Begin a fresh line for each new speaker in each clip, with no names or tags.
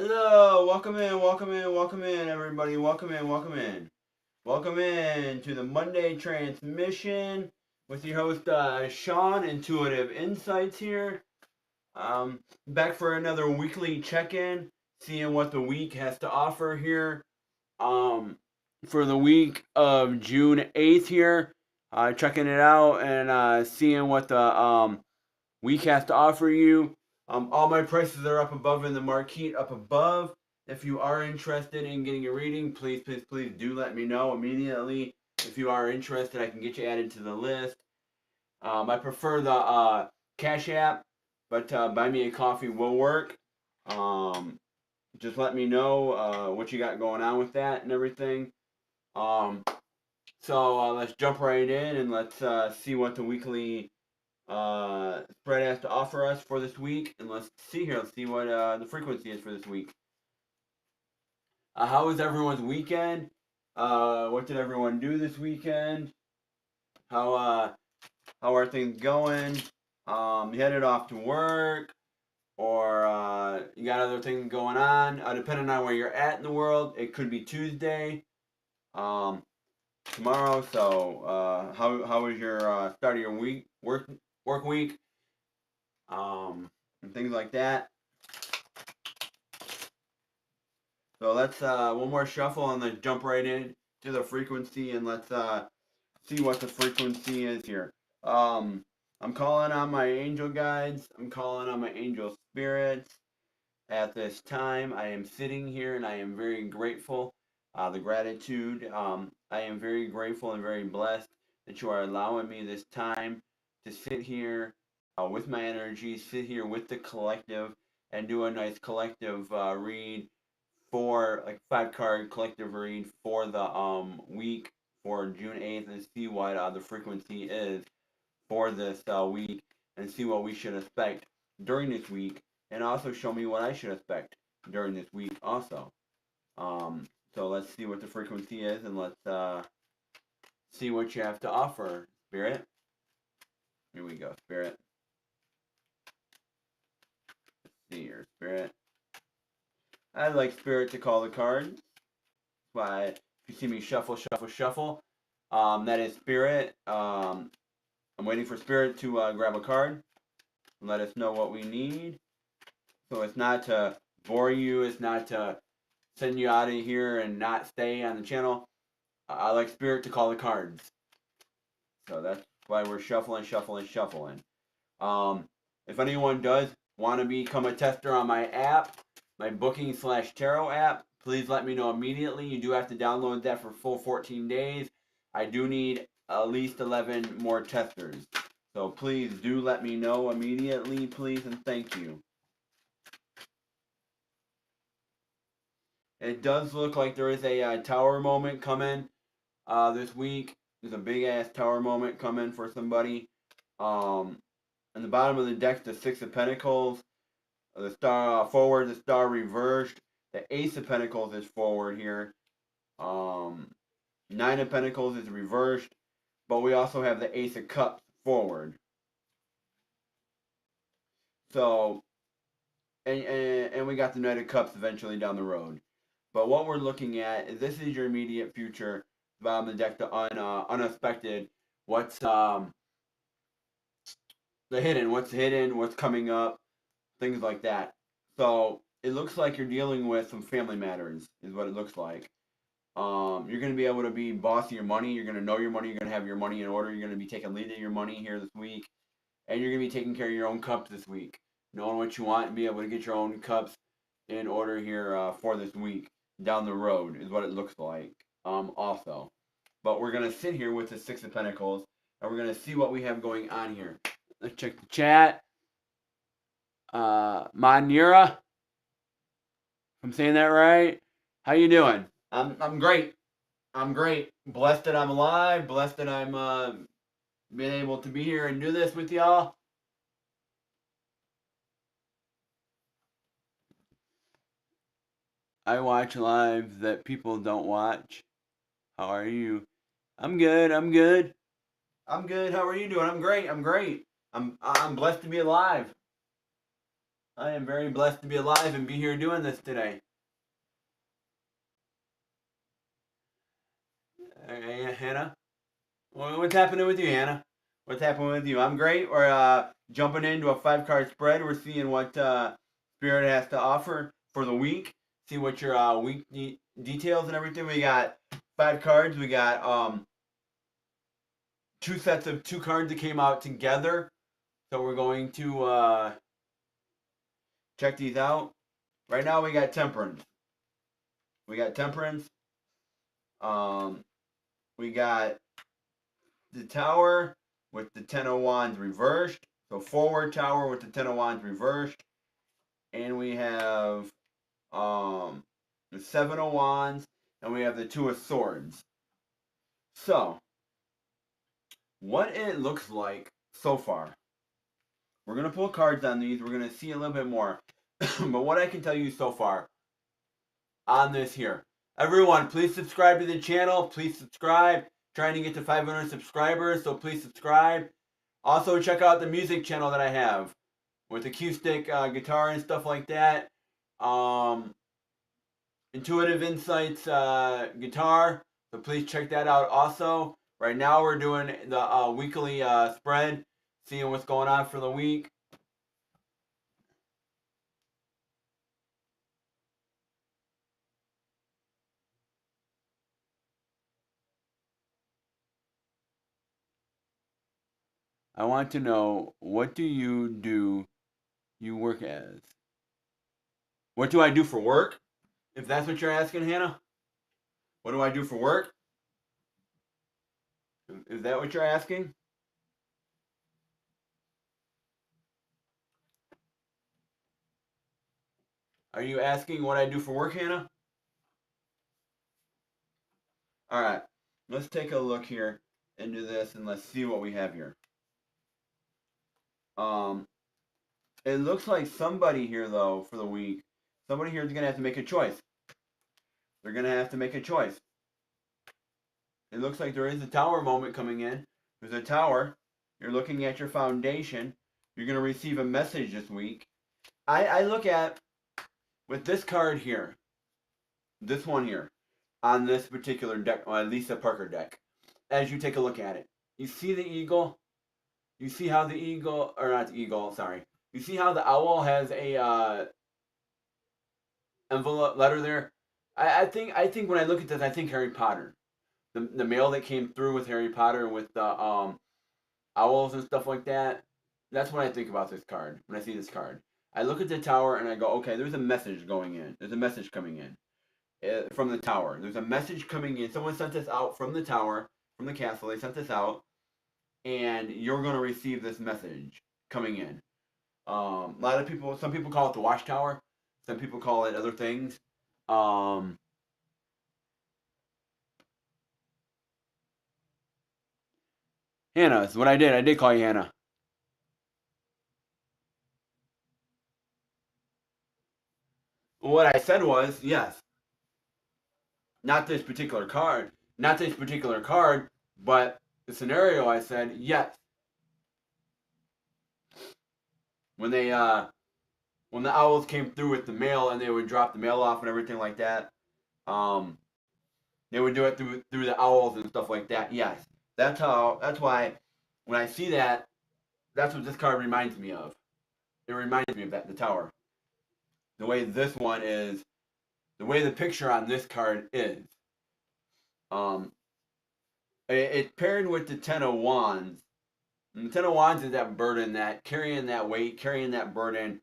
Hello, welcome in, everybody. Welcome in. Welcome in to the Monday transmission with your host, Sean, Intuitive Insights here. Back for another weekly check-in, seeing what the week has to offer here. For the week of June 8th here, checking it out and seeing what the week has to offer you. All my prices are up above in the marquee up above. If you are interested in getting a reading, please do let me know immediately. If you are interested, I can get you added to the list. I prefer the Cash App, but Buy Me a Coffee will work. Just let me know what you got going on with that and everything. So let's jump right in and let's see what the weekly spread has to offer us for this week, and let's see what the frequency is for this week. How was everyone's weekend? What did everyone do this weekend? How are things going? You headed off to work, or you got other things going on? Depending on where you're at in the world, it could be Tuesday, tomorrow. So how was your start of your week, work week, and things like that? So let's one more shuffle and then jump right in to the frequency, and let's see what the frequency is here. I'm calling on my angel guides. I'm calling on my angel spirits. At this time, I am sitting here and I am very grateful. The gratitude. I am very grateful and very blessed that you are allowing me this time to sit here with my energy, sit here with the collective, and do a nice collective read for like 5 card collective read for the week for June 8th, and see what the frequency is for this week, and see what we should expect during this week, and also show me what I should expect during this week also. So let's see what the frequency is, and let's see what you have to offer, Spirit. Here we go, Spirit. Let's see here, Spirit. I'd like Spirit to call the cards. Why, if you see me shuffle, that is Spirit. I'm waiting for Spirit to grab a card and let us know what we need. So it's not to bore you, it's not to send you out of here and not stay on the channel. I like Spirit to call the cards. So that's why we're shuffling. If anyone does want to become a tester on my app, my booking/tarot app, please let me know immediately. You do have to download that for full 14 days. I do need at least 11 more testers. So please do let me know immediately, please, and thank you. It does look like there is a tower moment coming this week. There's a big ass tower moment coming for somebody. On the bottom of the deck, the 6 of Pentacles. The star forward, the star reversed. The Ace of Pentacles is forward here. 9 of Pentacles is reversed. But we also have the Ace of Cups forward. So, and we got the Knight of Cups eventually down the road. But what we're looking at is this is your immediate future. Bottom of the deck, the unexpected. What's the hidden? What's hidden? What's coming up? Things like that. So it looks like you're dealing with some family matters, is what it looks like. You're going to be able to be boss of your money. You're going to know your money. You're going to have your money in order. You're going to be taking lead of your money here this week. And you're going to be taking care of your own cups this week. Knowing what you want and be able to get your own cups in order here for this week. Down the road is what it looks like also. But we're going to sit here with the 6 of Pentacles. And we're going to see what we have going on here. Let's check the chat. Manira, if I'm saying that right. How you doing? I'm great. I'm great. Blessed that I'm alive. Blessed that I'm being able to be here and do this with y'all. I watch lives that people don't watch. How are you? I'm good. How are you doing? I'm great. I'm blessed to be alive. I am very blessed to be alive and be here doing this today. Hannah? What's happening with you, Hannah? What's happening with you? I'm great. We're jumping into a 5-card spread. We're seeing what Spirit has to offer for the week. See what your week details and everything. We got 5 cards. We got 2 sets of 2 cards that came out together. So we're going to check these out. Right now we got Temperance. We got Temperance. We got the Tower with the 10 of Wands reversed. So forward Tower with the 10 of Wands reversed. And we have the 7 of Wands. And we have the 2 of Swords. So, what it looks like so far. We're going to pull cards on these. We're going to see a little bit more. But what I can tell you so far on this here. Everyone, please subscribe to the channel. Please subscribe. Trying to get to 500 subscribers, so please subscribe. Also, check out the music channel that I have with acoustic guitar and stuff like that. Intuitive Insights guitar, so please check that out also. Right now we're doing the weekly spread, seeing what's going on for the week. I want to know, what do you work as? What do I do for work? If that's what you're asking, Hannah? What do I do for work? Is that what you're asking? Are you asking what I do for work, Hannah? Alright, let's take a look here into this and let's see what we have here. It looks like somebody here, though, for the week, somebody here is going to have to make a choice. They're going to have to make a choice. It looks like there is a tower moment coming in. There's a tower. You're looking at your foundation. You're going to receive a message this week. I look at, with this card here, this one here, on this particular deck, Lisa Parker deck, as you take a look at it, you see the eagle? You see how the eagle, or not the eagle, sorry. You see how the owl has a envelope letter there? I think when I look at this, I think Harry Potter. The mail that came through with Harry Potter with the owls and stuff like that. That's what I think about this card when I see this card. I look at the tower and I go, okay, there's a message going in. There's a message coming in from the tower. There's a message coming in. Someone sent this out from the tower, from the castle. They sent this out, and you're going to receive this message coming in. A lot of people, some people call it the watchtower. Some people call it other things. Hannah, is what I did. I did call you Hannah. What I said was, yes, not this particular card, not this particular card, but the scenario. I said yes. When they when the owls came through with the mail and they would drop the mail off and everything like that, um, they would do it through the owls and stuff like that. Yes, that's how. That's why when I see that, that's what this card reminds me of. It reminds me of that, the tower. The way this one is, the way the picture on this card is. Um, it's paired with the 10 of Wands. And the 10 of Wands is that burden, that carrying that weight, carrying that burden,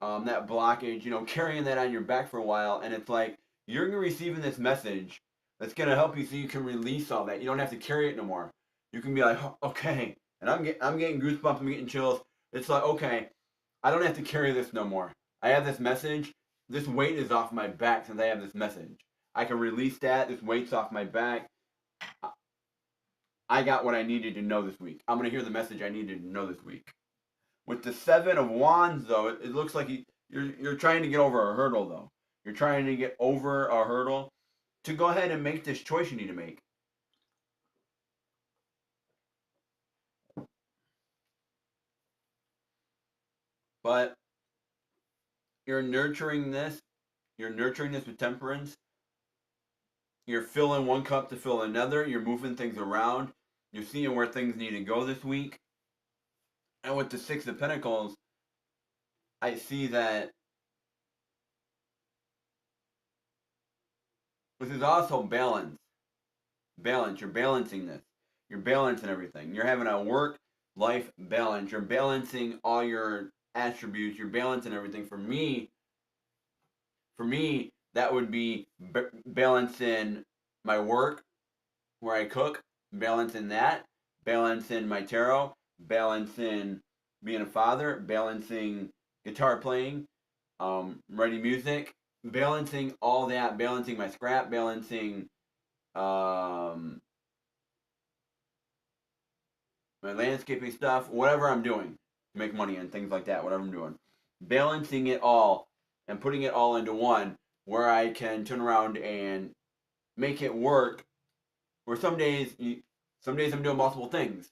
that blockage, carrying that on your back for a while. And it's like, you're receiving this message that's going to help you so you can release all that. You don't have to carry it no more. You can be like, oh, okay. And I'm getting goosebumps, I'm getting chills. It's like, okay, I don't have to carry this no more. I have this message. This weight is off my back since I have this message. I can release that. This weight's off my back. I got what I needed to know this week. I'm going to hear the message I needed to know this week. With the 7 of Wands, though, it looks like you're trying to get over a hurdle, though. You're trying to get over a hurdle to go ahead and make this choice you need to make. But You're nurturing this. You're nurturing this with temperance. You're filling one cup to fill another. You're moving things around. You're seeing where things need to go this week. And with the Six of Pentacles, I see that this is also balance. Balance. You're balancing this. You're balancing everything. You're having a work-life balance. You're balancing all your attributes. You're balancing everything. For me, that would be balancing my work, where I cook, balancing that, balancing my tarot, balancing being a father, balancing guitar playing, writing music, balancing all that, balancing my scrap, balancing um, my landscaping stuff, whatever I'm doing to make money and things like that, whatever I'm doing. Balancing it all and putting it all into one where I can turn around and make it work. Where some days I'm doing multiple things,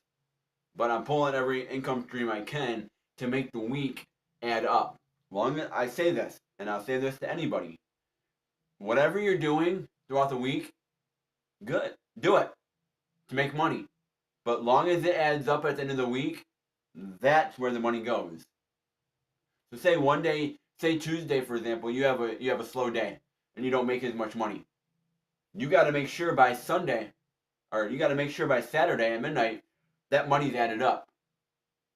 but I'm pulling every income stream I can to make the week add up. Long as I say this, and I'll say this to anybody, whatever you're doing throughout the week, good, do it to make money. But long as it adds up at the end of the week, that's where the money goes. So say one day, say Tuesday for example, you have a slow day and you don't make as much money. You got to make sure by Sunday, or you got to make sure by Saturday at midnight, that money's added up.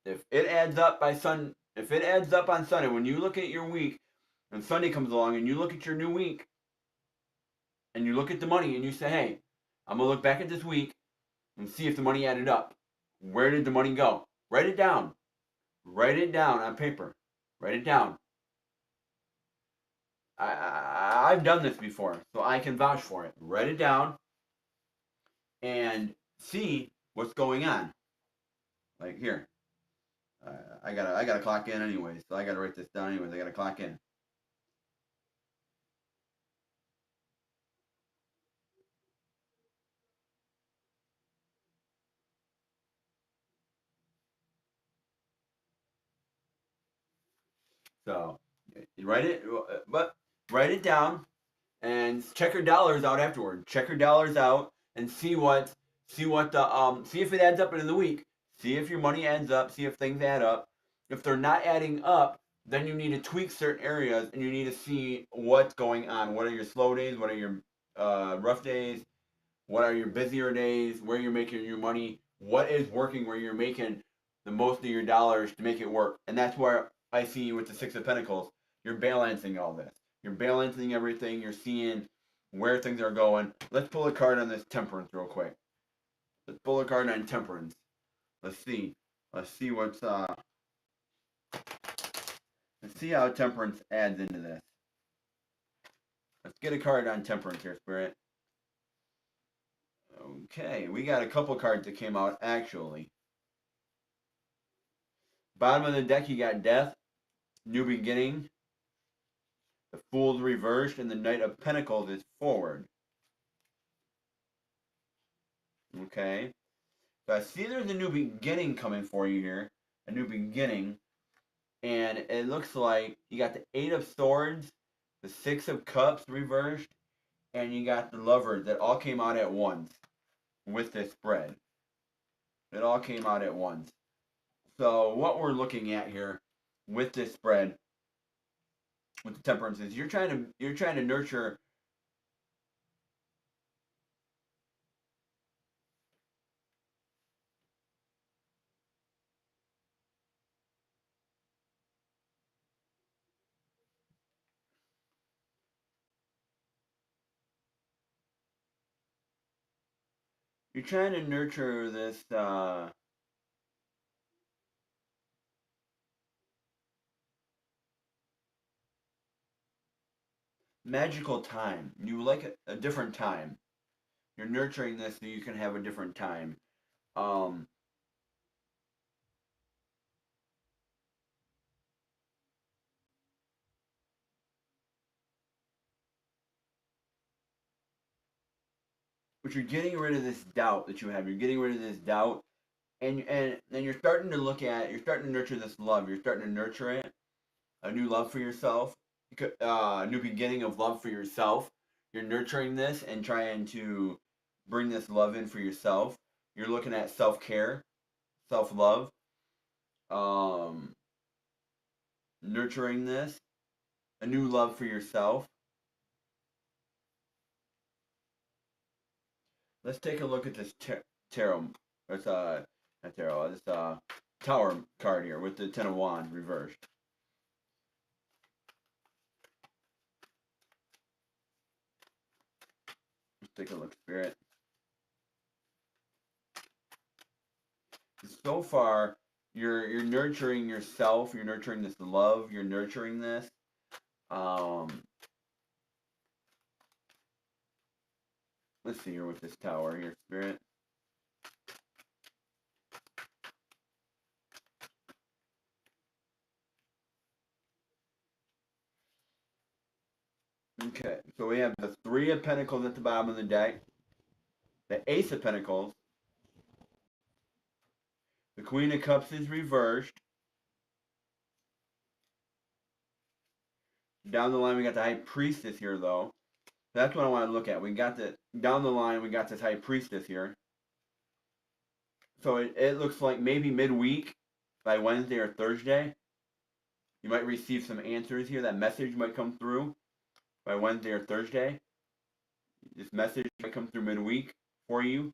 If it adds up if it adds up on Sunday, when you look at your week and Sunday comes along and you look at your new week and you look at the money and you say, hey, I'm gonna look back at this week and see if the money added up. Where did the money go? Write it down. Write it down on paper. Write it down. I've done this before, so I can vouch for it. Write it down and see what's going on. Like here, I gotta clock in anyways, so I gotta write this down anyways. I gotta clock in. So you write it, but write it down and check your dollars out afterward. Check your dollars out and see if it adds up in the week. See if your money adds up. See if things add up. If they're not adding up, then you need to tweak certain areas and you need to see what's going on. What are your slow days? What are your rough days? What are your busier days? Where you're making your money? What is working? Where you're making the most of your dollars to make it work? And that's where I see you with the Six of Pentacles. You're balancing all this. You're balancing everything. You're seeing where things are going. Let's pull a card on this Temperance real quick. Let's pull a card on Temperance. Let's see. Let's see what's let's see how Temperance adds into this. Let's get a card on Temperance here, Spirit. Okay, we got a couple cards that came out actually. Bottom of the deck, you got Death, New Beginning, the Fool's reversed, and the Knight of Pentacles is forward. Okay, so I see there's a new beginning coming for you here, a new beginning, and it looks like you got the Eight of Swords, the Six of Cups reversed, and you got the Lovers that all came out at once with this spread. It all came out at once. So what we're looking at here with this spread, with the Temperance, is you're trying to nurture. You're trying to nurture this magical time. You like a different time. You're nurturing this so you can have a different time. Um, but you're getting rid of this doubt that you have. You're getting rid of this doubt, and then you're starting to nurture this love. You're starting to nurture it, a new love for yourself. new beginning of love for yourself. You're nurturing this and trying to bring this love in for yourself. You're looking at self-care, self-love, um, nurturing this, a new love for yourself. Let's take a look at this tarot. It's not tarot. This tower card here with the Ten of Wands reversed. Let's take a look, Spirit. So far, you're nurturing yourself. You're nurturing this love. You're nurturing this. Let's see here with this tower here, Spirit. Okay, so we have the Three of Pentacles at the bottom of the deck, the Ace of Pentacles, the Queen of Cups is reversed. Down the line, we got the High Priestess here, though. That's what I want to look at. We got the down the line, we got this High Priestess here. So it looks like maybe midweek, by Wednesday or Thursday, you might receive some answers here. That message might come through by Wednesday or Thursday. This message might come through midweek for you.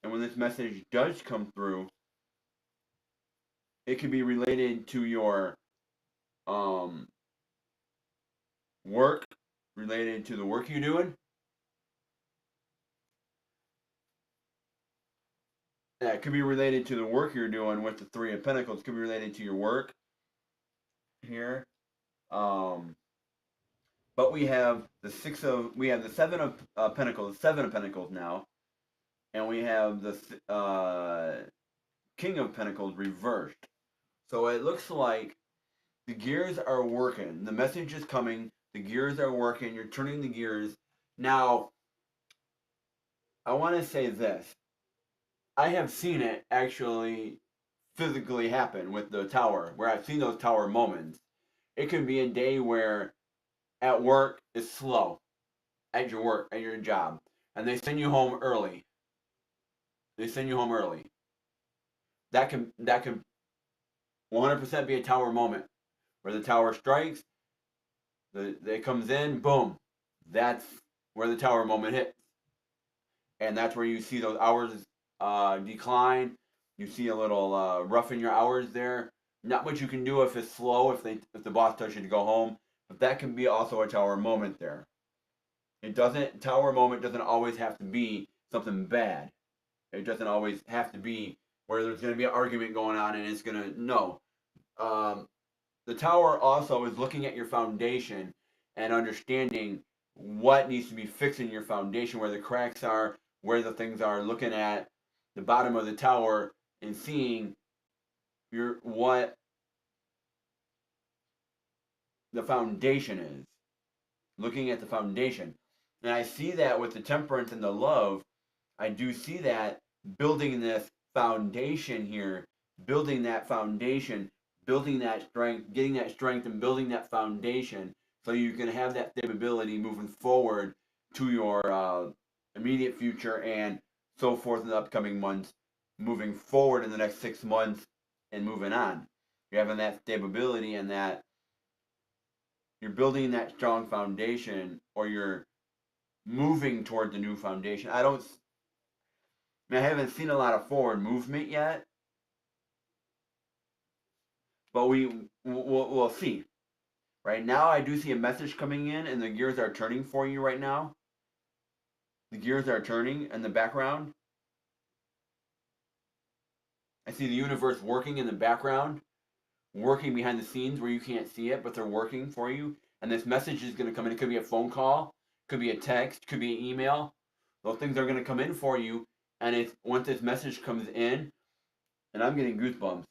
And when this message does come through, it could be related to your work, related to the work you're doing. Yeah, it could be related to the work you're doing with the Three of Pentacles. It could be related to your work here. But we have the Seven of Pentacles, Seven of Pentacles now, and we have the King of Pentacles reversed. So it looks like the gears are working. The message is coming. The gears are working. You're turning the gears. Now, I want to say this. I have seen it actually physically happen with the tower, where I've seen those tower moments. It can be a day where at work it's slow, at your work, at your job, and they send you home early. They send you home early. That can 100% be a tower moment where the tower strikes, it comes in, boom. That's where the tower moment hits, and that's where you see those hours decline. You see a little rough in your hours there. Not much you can do if it's slow, if the boss tells you to go home, but that can be also a tower moment there. Tower moment doesn't always have to be something bad. It doesn't always have to be where there's going to be an argument going on and it's going to, no. The tower also is looking at your foundation and understanding what needs to be fixed in your foundation, where the cracks are, where the things are, looking at the bottom of the tower and seeing what the foundation is. Looking at the foundation. And I see that with the temperance and the love. I do see that building this foundation here, building that foundation, building that strength, getting that strength and building that foundation so you can have that stability moving forward to your immediate future and so forth in the upcoming months, moving forward in the next 6 months and moving on. You're having that stability and that you're building that strong foundation, or you're moving toward the new foundation. I haven't seen a lot of forward movement yet, but we'll see. Right now, I do see a message coming in, and the gears are turning for you right now. The gears are turning in the background. I see the universe working in the background, working behind the scenes where you can't see it, but they're working for you. And this message is going to come in. It could be a phone call, could be a text, could be an email. Those things are going to come in for you. And once this message comes in, and I'm getting goosebumps.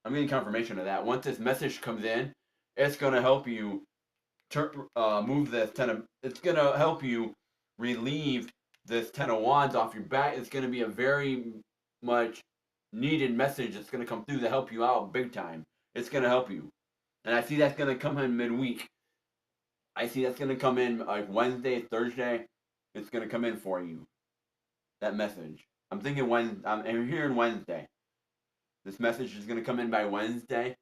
I'm getting confirmation of that. Once this message comes in, it's going to help you move this it's going to help you relieve this Ten of Wands off your back. It's going to be a very much needed message that's going to come through to help you out big time. It's going to help you. And I see that's going to come in midweek. I see that's going to come in like Wednesday, Thursday. It's going to come in for you. That message. I'm thinking Wednesday. I'm hearing Wednesday. This message is going to come in by Wednesday.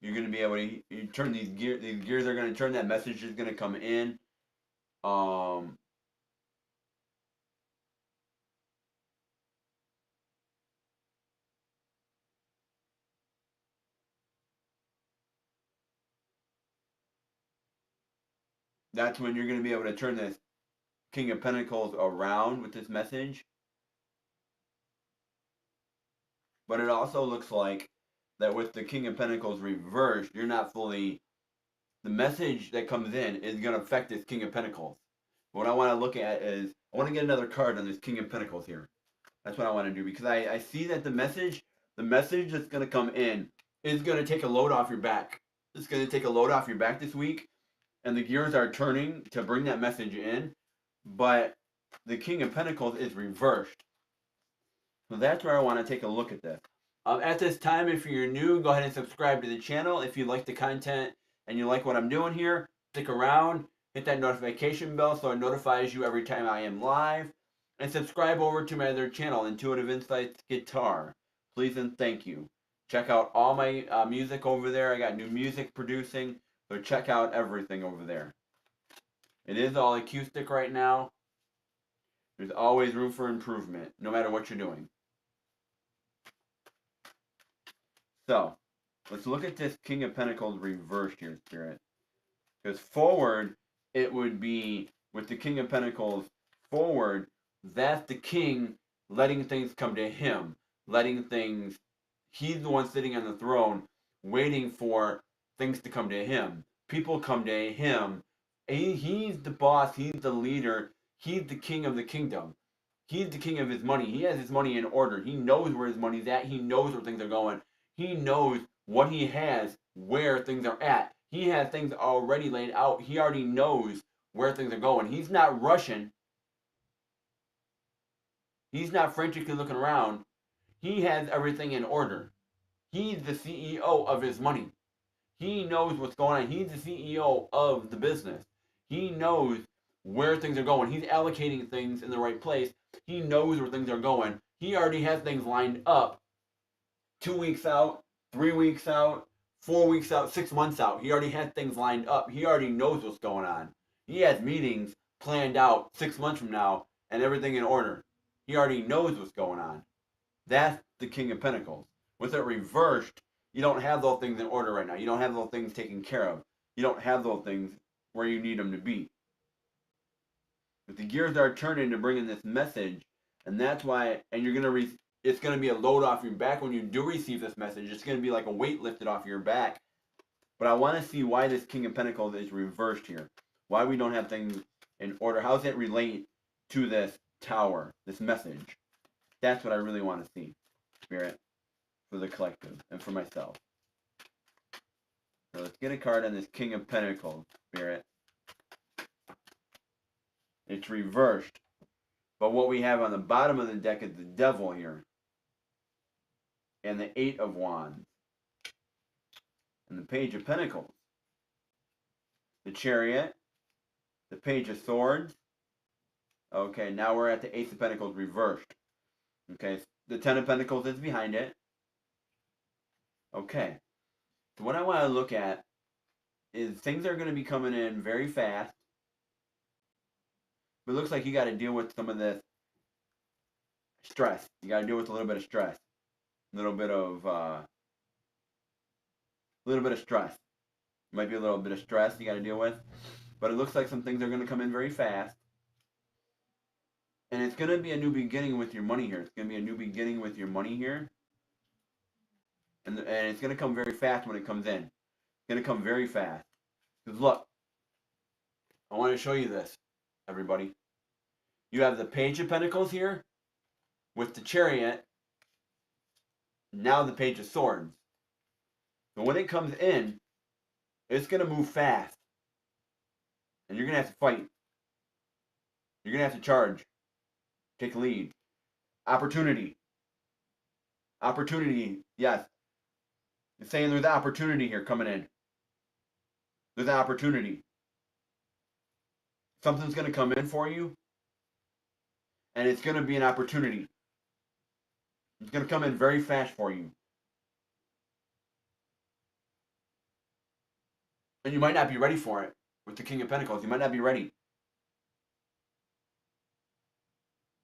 You're going to be able to you turn these gears. These gears are going to turn. That message is going to come in. Um, that's when you're going to be able to turn this King of Pentacles around with this message. But it also looks like that with the King of Pentacles reversed, you're not fully. The message that comes in is going to affect this King of Pentacles. What I want to look at is I want to get another card on this King of Pentacles here. That's what I want to do because I see that the message that's going to come in is going to take a load off your back. It's going to take a load off your back this week, and the gears are turning to bring that message in. But the King of Pentacles is reversed. So that's where I want to take a look at this. At this time, if you're new, go ahead and subscribe to the channel. If you like the content and you like what I'm doing here, stick around. Hit that notification bell so it notifies you every time I am live. And subscribe over to my other channel, Intuitive Insights Guitar. Please and thank you. Check out all my music over there. I got new music producing, so check out everything over there. It is all acoustic right now. There's always room for improvement, no matter what you're doing. So, let's look at this King of Pentacles reversed here, Spirit. Because forward, it would be, with the King of Pentacles forward, that's the king letting things come to him. Letting things, he's the one sitting on the throne, waiting for things to come to him. People come to him. He's the boss, he's the leader, he's the king of the kingdom. He's the king of his money. He has his money in order. He knows where his money's at. He knows where things are going. He knows what he has, where things are at. He has things already laid out. He already knows where things are going. He's not rushing. He's not frantically looking around. He has everything in order. He's the CEO of his money. He knows what's going on. He's the CEO of the business. He knows where things are going. He's allocating things in the right place. He knows where things are going. He already has things lined up 2 weeks out, 3 weeks out, 4 weeks out, 6 months out. He already has things lined up. He already knows what's going on. He has meetings planned out 6 months from now and everything in order. He already knows what's going on. That's the King of Pentacles. With it reversed, you don't have those things in order right now. You don't have those things taken care of. You don't have those things where you need them to be. But the gears are turning to bring in this message, and that's why, and you're going to, it's going to be a load off your back when you do receive this message. It's going to be like a weight lifted off your back. But I want to see why this King of Pentacles is reversed here. Why we don't have things in order. How does it relate to this tower, this message? That's what I really want to see, Spirit, for the collective and for myself. So let's get a card on this King of Pentacles, Spirit. It's reversed. But what we have on the bottom of the deck is the Devil here. And the Eight of Wands. And the Page of Pentacles. The Chariot. The Page of Swords. Okay, now we're at the Ace of Pentacles reversed. Okay, the Ten of Pentacles is behind it. Okay. So what I want to look at is things are going to be coming in very fast. But it looks like you got to deal with some of this stress. You got to deal with a little bit of stress. A little bit of stress. Might be a little bit of stress you got to deal with. But it looks like some things are going to come in very fast. And it's going to be a new beginning with your money here. It's going to be a new beginning with your money here. And it's going to come very fast when it comes in. It's going to come very fast. Because look, I want to show you this, everybody. You have the Page of Pentacles here with the Chariot. Now the Page of Swords. So when it comes in, it's going to move fast. And you're going to have to fight. You're going to have to charge. Take lead. Opportunity. Opportunity, yes. It's saying there's opportunity here coming in. There's an opportunity. Something's going to come in for you, and it's going to be an opportunity. It's going to come in very fast for you. And you might not be ready for it. With the King of Pentacles, you might not be ready.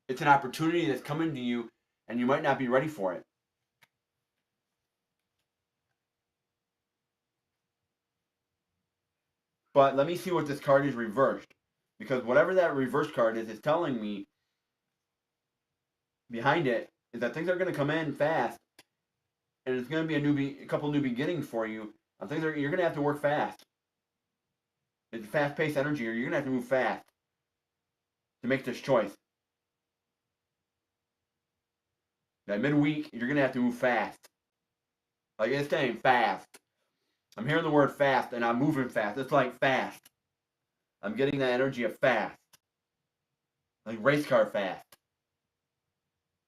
It's an opportunity that's coming to you, and you might not be ready for it. But let me see what this card is reversed. Because whatever that reverse card is, it's telling me behind it is that things are going to come in fast. And it's going to be a couple new beginnings for you. You're going to have to work fast. It's fast-paced energy, or you're going to have to move fast to make this choice. That midweek, you're going to have to move fast. Like it's saying fast. I'm hearing the word fast, and I'm moving fast. It's like fast. I'm getting that energy of fast. Like race car fast.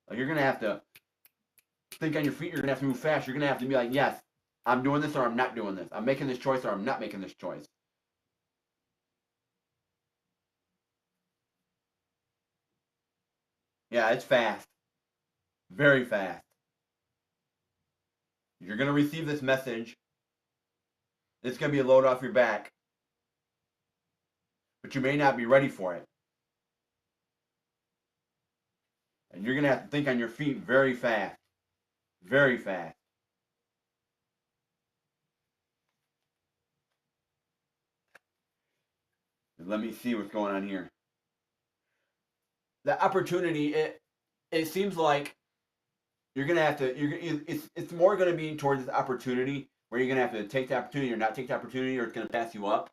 Like you're going to have to think on your feet. You're going to have to move fast. You're going to have to be like, yes, I'm doing this or I'm not doing this. I'm making this choice or I'm not making this choice. Yeah, it's fast. Very fast. You're going to receive this message. It's going to be a load off your back. But you may not be ready for it. And you're going to have to think on your feet very fast. Very fast. Let me see what's going on here. The opportunity, it seems like you're going to have to, it's more going to be towards this opportunity where you're going to have to take the opportunity or not take the opportunity, or it's going to pass you up.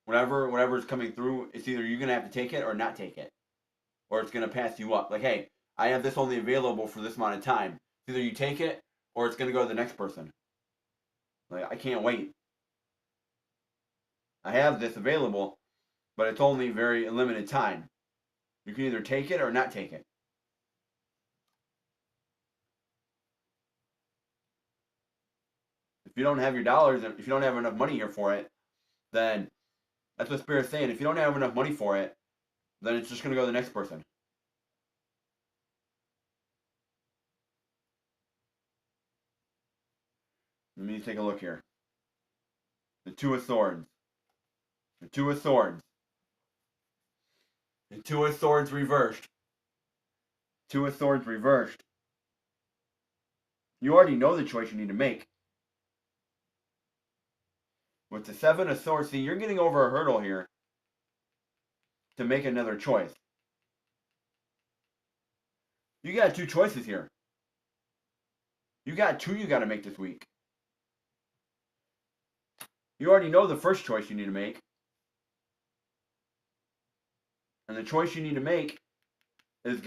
Whatever is coming through, it's either you're going to have to take it or not take it. Or it's going to pass you up. Like, hey, I have this only available for this amount of time. Either you take it or it's going to go to the next person. Like, I can't wait. I have this available, but it's only very limited time. You can either take it or not take it. If you don't have your dollars, if you don't have enough money here for it, then that's what Spirit's saying. If you don't have enough money for it, then it's just going to go to the next person. Let me take a look here. The Two of Swords. The Two of Swords. The Two of Swords reversed. Two of Swords reversed. You already know the choice you need to make. With the Seven of Swords, see, you're getting over a hurdle here to make another choice. You got two choices here. You got two you got to make this week. You already know the first choice you need to make. And the choice you need to make is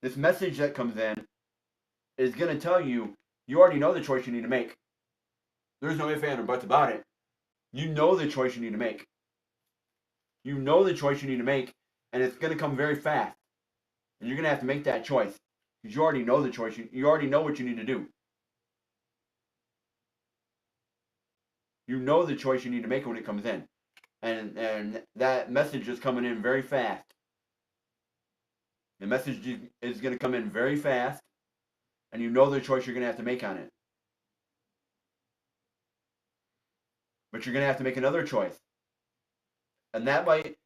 this message that comes in is going to tell you, you already know the choice you need to make. There's no ifs, ands, or buts about it. You know the choice you need to make. You know the choice you need to make, and it's going to come very fast. And you're going to have to make that choice. Because you already know the choice. You already know what you need to do. You know the choice you need to make when it comes in. And that message is coming in very fast. The message is going to come in very fast. And you know the choice you're going to have to make on it. But you're going to have to make another choice. And that might,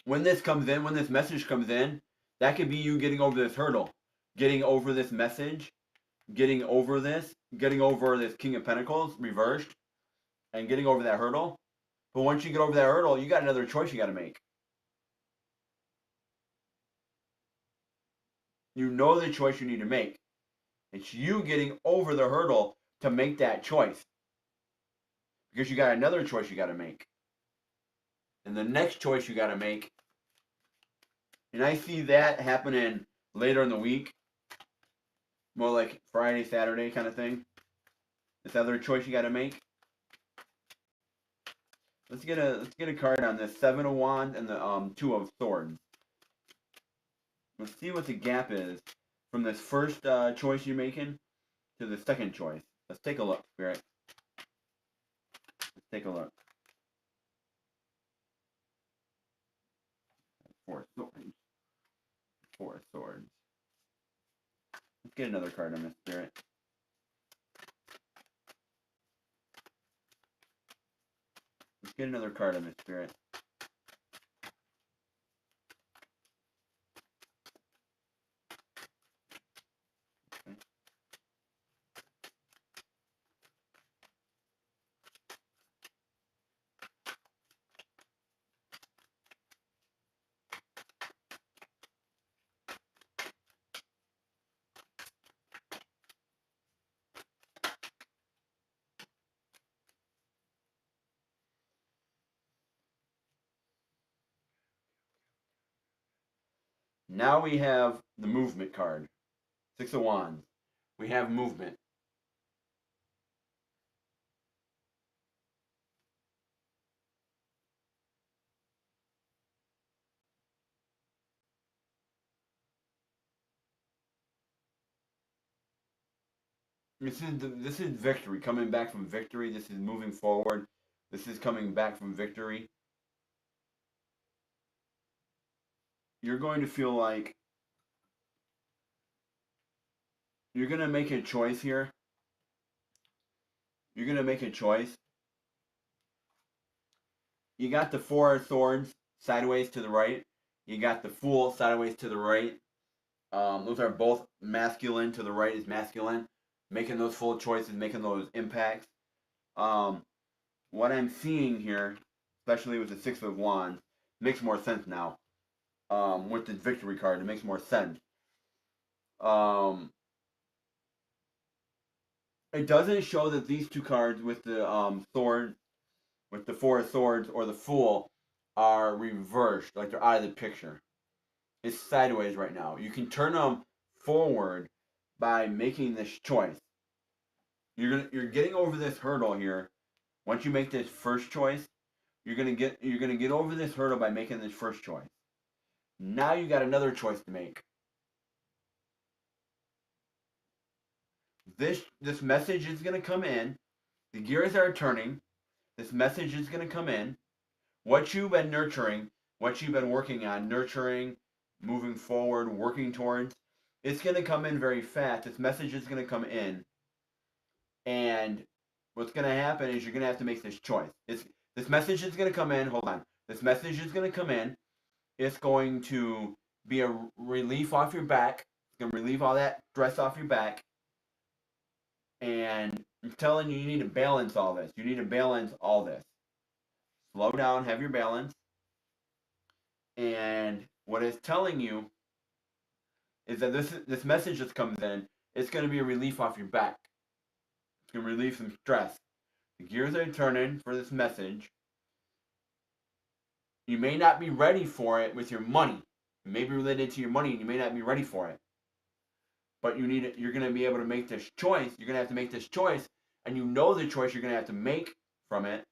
when this comes in, when this message comes in, that could be you getting over this hurdle. Getting over this message. Getting over this King of Pentacles reversed. And getting over that hurdle. But once you get over that hurdle, you got another choice you got to make. You know the choice you need to make. It's you getting over the hurdle to make that choice. Because you got another choice you got to make. And the next choice you got to make, and I see that happening later in the week, more like Friday, Saturday kind of thing. This other choice you got to make. Let's get a card on this Seven of Wands and the Two of Swords. Let's see what the gap is from this first choice you're making to the second choice. Let's take a look, Spirit. Let's take a look. Four Swords. Four Swords. Let's get another card on this Spirit. Let's get another card on this Spirit. Okay. Now we have the movement card. Six of Wands. We have movement. This is victory, coming back from victory. This is moving forward. This is coming back from victory. You're going to feel like you're going to make a choice here. You're going to make a choice. You got the Four of Swords sideways to the right. You got the Fool sideways to the right. Those are both masculine. To the right is masculine. Making those full choices, making those impacts. What I'm seeing here, especially with the Six of Wands, makes more sense now. With the victory card, it makes more sense. It doesn't show that these two cards with the sword, with the Four of Swords or the Fool, are reversed, like they're out of the picture. It's sideways right now. You can turn them forward by making this choice. You're getting over this hurdle here. Once you make this first choice, you're gonna get over this hurdle by making this first choice. Now you got another choice to make. This message is gonna come in. The gears are turning. This message is gonna come in. What you've been nurturing, what you've been working on, nurturing, moving forward, working towards, it's gonna come in very fast. This message is gonna come in, and what's gonna happen is you're gonna have to make this choice. This message is gonna come in. Hold on. This message is gonna come in. It's going to be a relief off your back. It's going to relieve all that stress off your back. And I'm telling you, you need to balance all this. You need to balance all this. Slow down, have your balance. And what it's telling you is that this message that comes in, it's going to be a relief off your back. It's going to relieve some stress. The gears are turning for this message. You may not be ready for it with your money. It may be related to your money, and you may not be ready for it. But you're going to be able to make this choice. You're going to have to make this choice, and you know the choice you're going to have to make from it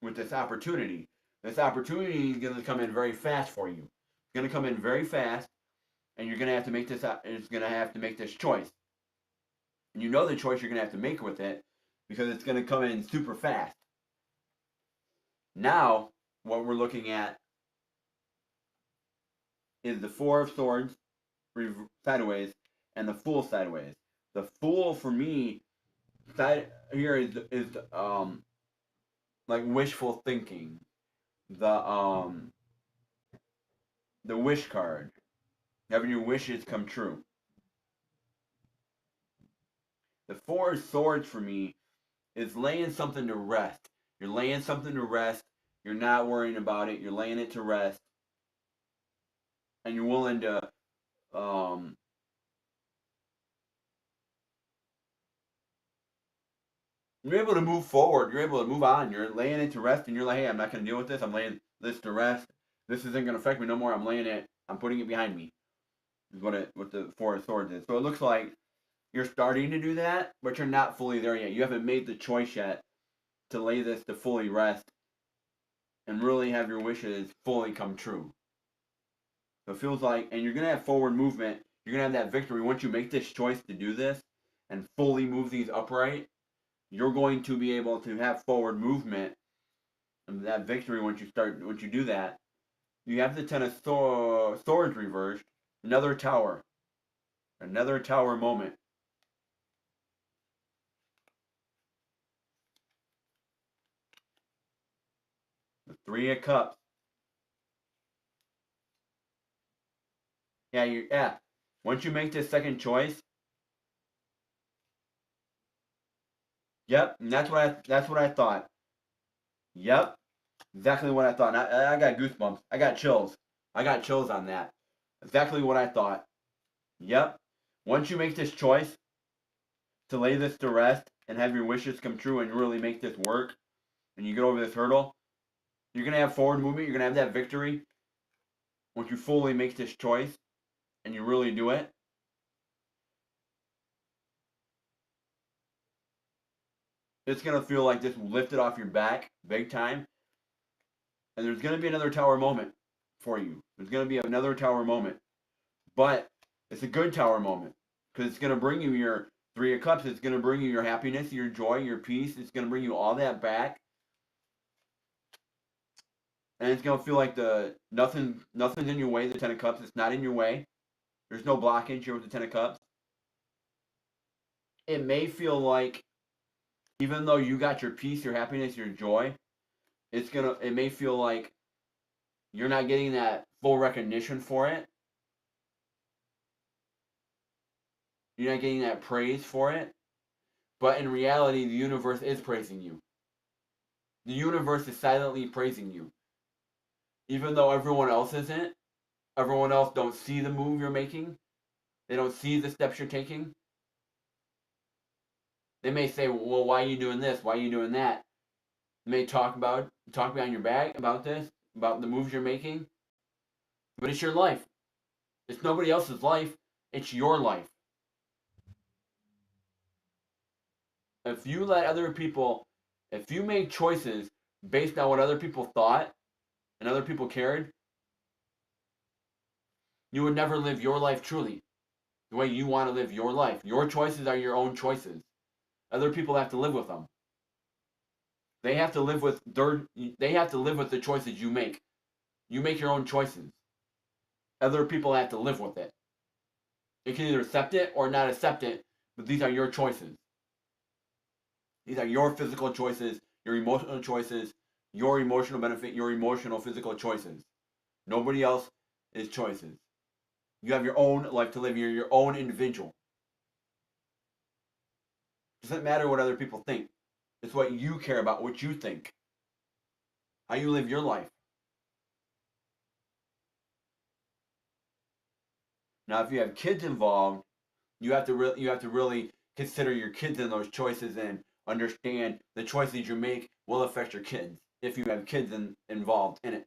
with this opportunity. This opportunity is going to come in very fast for you. It's going to come in very fast, and you're going to have to make this. It's going to have to make this choice, and you know the choice you're going to have to make with it because it's going to come in super fast. Now, what we're looking at is the Four of Swords sideways and the Fool sideways. The Fool for me side here is like wishful thinking. The wish card. Having your wishes come true. The Four of Swords for me is laying something to rest. You're laying something to rest. You're not worrying about it. You're laying it to rest. And you're willing to you're able to move forward. You're able to move on. You're laying it to rest, and you're like, hey, I'm not going to deal with this. I'm laying this to rest. This isn't going to affect me no more. I'm laying it. I'm putting it behind me. Is what the Four of Swords is. So it looks like you're starting to do that, but you're not fully there yet. You haven't made the choice yet to lay this to fully rest and really have your wishes fully come true. So it feels like, and you're going to have forward movement. You're going to have that victory once you make this choice to do this and fully move these upright. you're going to be able to have forward movement and that victory once you do that. You have the Ten of Swords reversed. Another tower. Another tower moment. The Three of Cups. Yeah. Once you make this second choice, yep, and that's what I thought. Yep, exactly what I thought. I got goosebumps. I got chills. I got chills on that. Exactly what I thought. Yep. Once you make this choice to lay this to rest and have your wishes come true and really make this work, and you get over this hurdle, you're gonna have forward movement. You're gonna have that victory. Once you fully make this choice and you really do it, it's gonna feel like this lifted off your back big time. And there's gonna be another tower moment for you. There's gonna be another tower moment, but it's a good tower moment because it's gonna bring you your Three of Cups. It's gonna bring you your happiness, your joy, your peace. It's gonna bring you all that back, and it's gonna feel like nothing's in your way. The Ten of Cups. It's not in your way. There's no blockage here with the Ten of Cups. It may feel like, even though you got your peace, your happiness, your joy, it may feel like you're not getting that full recognition for it. You're not getting that praise for it. But in reality, the universe is praising you. The universe is silently praising you. Even though everyone else isn't, everyone else don't see the move you're making. They don't see the steps you're taking. They may say, well, why are you doing this? Why are you doing that? They may talk behind your back about this, about the moves you're making. But it's your life. It's nobody else's life. It's your life. If you let other people, if you make choices based on what other people thought and other people cared, you would never live your life truly the way you want to live your life. Your choices are your own choices. Other people have to live with them. They have to live with the choices you make. You make your own choices. Other people have to live with it. They can either accept it or not accept it, but these are your choices. These are your physical choices, your emotional choices, your emotional benefit, your emotional physical choices. Nobody else's choices. You have your own life to live. You're your own individual. It doesn't matter what other people think. It's what you care about, what you think, how you live your life. Now, if you have kids involved, you have to really consider your kids in those choices and understand the choices you make will affect your kids if you have kids involved in it.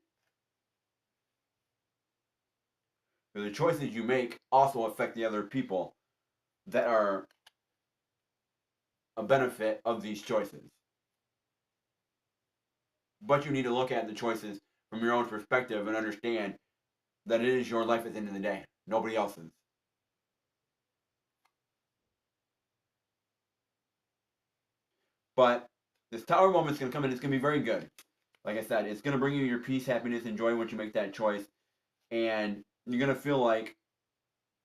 Because the choices you make also affect the other people that are a benefit of these choices. But you need to look at the choices from your own perspective and understand that it is your life at the end of the day, nobody else's. But this tower moment is going to come in. It's going to be very good. Like I said, it's going to bring you your peace, happiness, and joy once you make that choice. And you're going to feel like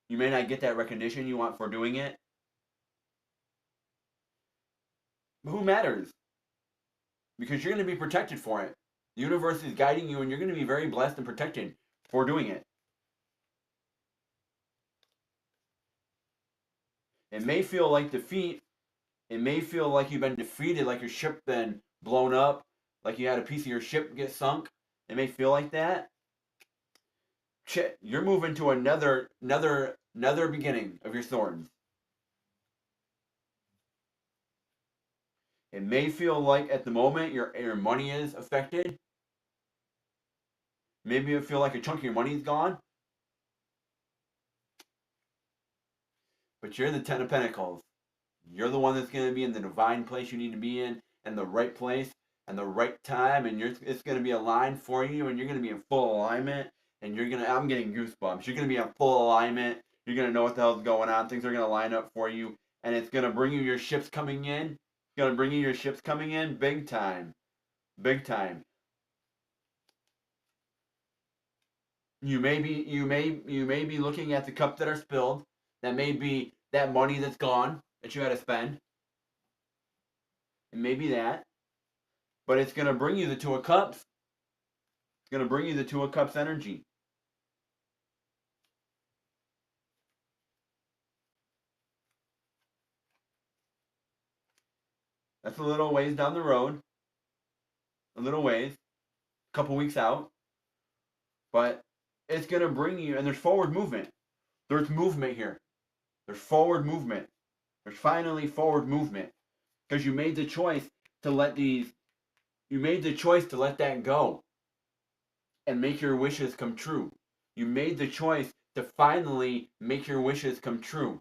you may not get that recognition you want for doing it. But who matters? Because you're going to be protected for it. The universe is guiding you, and you're going to be very blessed and protected for doing it. It may feel like defeat. It may feel like you've been defeated, like your ship been blown up, like you had a piece of your ship get sunk. It may feel like that. You're moving to another beginning of your swords. It may feel like at the moment your money is affected. Maybe you feel like a chunk of your money is gone. But you're the Ten of Pentacles. You're the one that's going to be in the divine place you need to be in, and the right place, and the right time, and it's going to be aligned for you, and you're going to be in full alignment, and I'm getting goosebumps. You're going to be in full alignment. You're going to know what the hell's going on. Things are going to line up for you, and it's going to bring you your ships coming in. It's gonna bring you your ships coming in big time. Big time. You may be looking at the cups that are spilled. That may be that money that's gone that you had to spend. It may be that. But it's gonna bring you the Two of Cups. It's gonna bring you the Two of Cups energy. That's a little ways down the road. A little ways. A couple weeks out. But it's gonna bring you, and there's forward movement. There's movement here. There's forward movement. There's finally forward movement. Because you made the choice to let that go and make your wishes come true. You made the choice to finally make your wishes come true.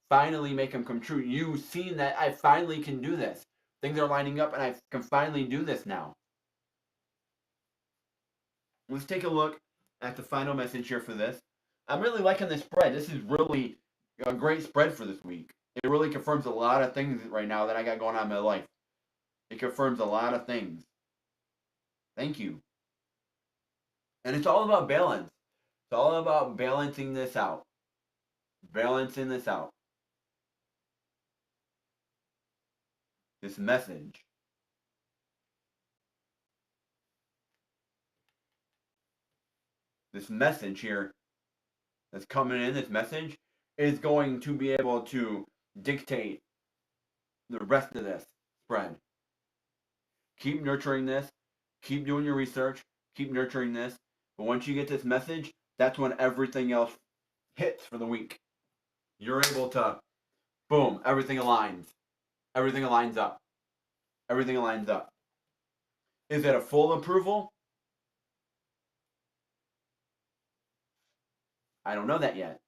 Finally make them come true. You've seen that I finally can do this. Things are lining up and I can finally do this now. Let's take a look at the final message here for this. I'm really liking this spread. This is really a great spread for this week. It really confirms a lot of things right now that I got going on in my life. It confirms a lot of things. Thank you. And it's all about balance. It's all about balancing this out. Balancing this out. This message. This message here that's coming in, this message, is going to be able to dictate the rest of this spread. Keep nurturing this. Keep doing your research. Keep nurturing this. But once you get this message, that's when everything else hits for the week. You're able to, boom, everything aligns. Everything aligns up. Everything aligns up. Is it a full approval? I don't know that yet.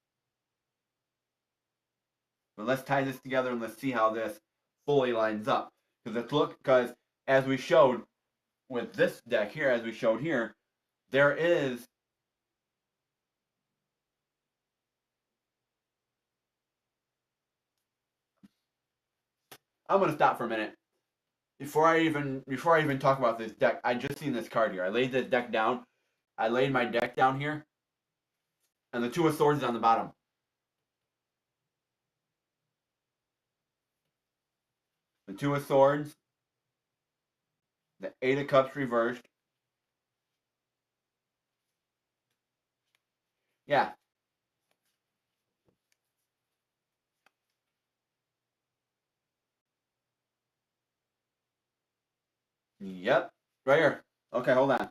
But let's tie this together and let's see how this fully lines up. Because as we showed with this deck here, as we showed here, there is I'm gonna stop for a minute. Before I even talk about this deck, I just seen this card here. I laid this deck down. I laid my deck down here, and the Two of Swords is on the bottom. The Two of Swords, the Eight of Cups reversed. Yeah. Yep. Right here. Okay, hold on.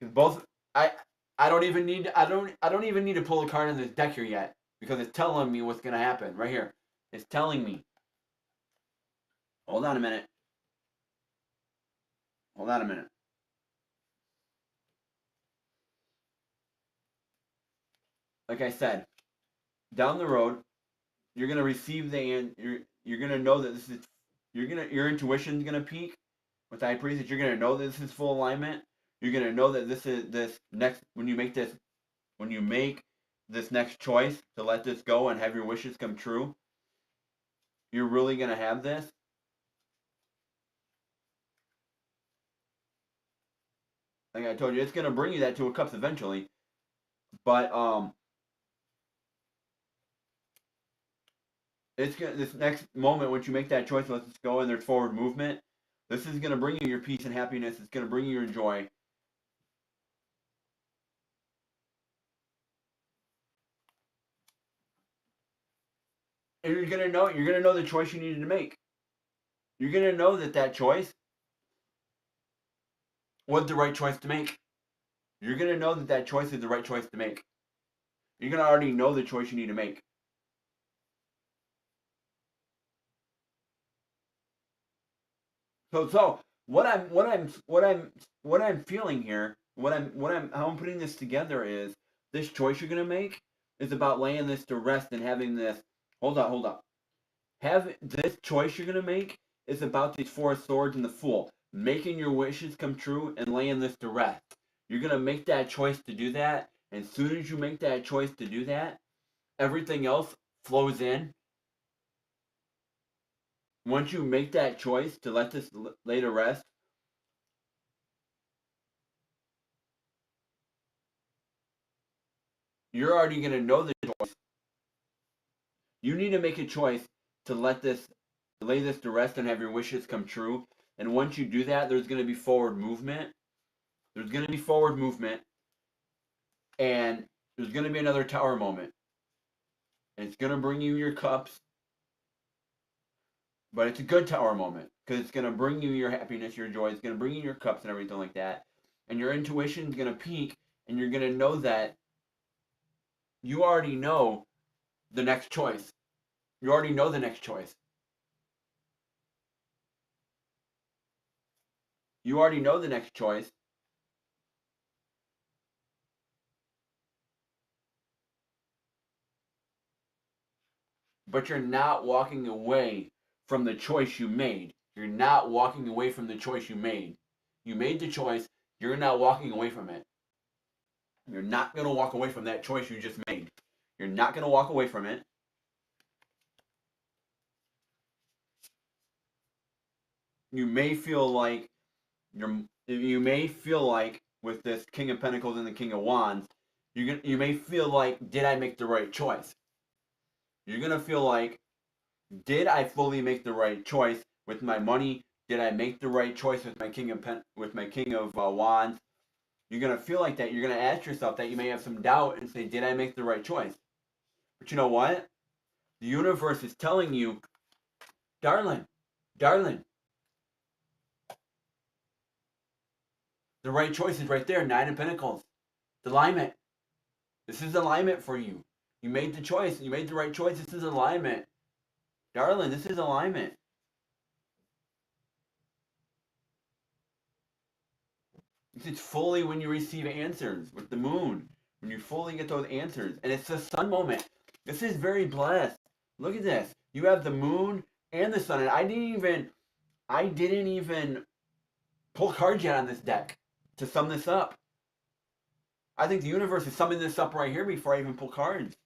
Because both I don't even need to pull a card in this deck here yet because it's telling me what's gonna happen right here. It's telling me. Hold on a minute. Hold on a minute. Like I said, down the road, you're gonna receive you're gonna know that this is your intuition's gonna peak with the high priest. That you're gonna know that this is full alignment. You're gonna know that this next when you make this next choice to let this go and have your wishes come true. You're really gonna have this. Like I told you, it's gonna bring you that Two of Cups eventually. But this next moment once you make that choice, let this go and there's forward movement. This is gonna bring you your peace and happiness. It's gonna bring you your joy. And you're gonna know the choice you needed to make. You're gonna know that choice was the right choice to make. You're gonna know that choice is the right choice to make. You're gonna already know the choice you need to make. So what I'm feeling here, how I'm putting this together is this choice you're gonna make is about laying this to rest and having this. Hold up. Have this choice you're gonna make is about these Four of Swords and the Fool, making your wishes come true and laying this to rest. You're gonna make that choice to do that, and as soon as you make that choice to do that, everything else flows in. once you make that choice to let this lay to rest, you're already going to know the choice. You need to make a choice to lay this to rest and have your wishes come true. And once you do that, there's going to be forward movement. There's going to be forward movement. And there's going to be another tower moment. And it's going to bring you your cups. But it's a good tower moment. Because it's going to bring you your happiness, your joy. It's going to bring you your cups and everything like that. And your intuition is going to peak. And you're going to know that you already know the next choice. You already know the next choice. You already know the next choice. But you're not walking away from the choice you made. You're not walking away from the choice you made. You made the choice. You're not walking away from it. You're not going to walk away from that choice you just made. You're not going to walk away from it. You may feel like with this King of Pentacles and the King of Wands, you may feel like, did I make the right choice? You're going to feel like, did I fully make the right choice with my money? Did I make the right choice with my King of Wands? You're going to feel like that. You're going to ask yourself that. You may have some doubt and say, did I make the right choice? But you know what? The universe is telling you, darling, the right choice is right there. Nine of Pentacles. It's alignment. This is alignment for you. You made the choice. You made the right choice. This is alignment. Darling, this is alignment. It's fully when you receive answers with the moon. When you fully get those answers. And it's the sun moment. This is very blessed. Look at this. You have the moon and the sun. And I didn't even pull cards yet on this deck to sum this up. I think the universe is summing this up right here before I even pull cards.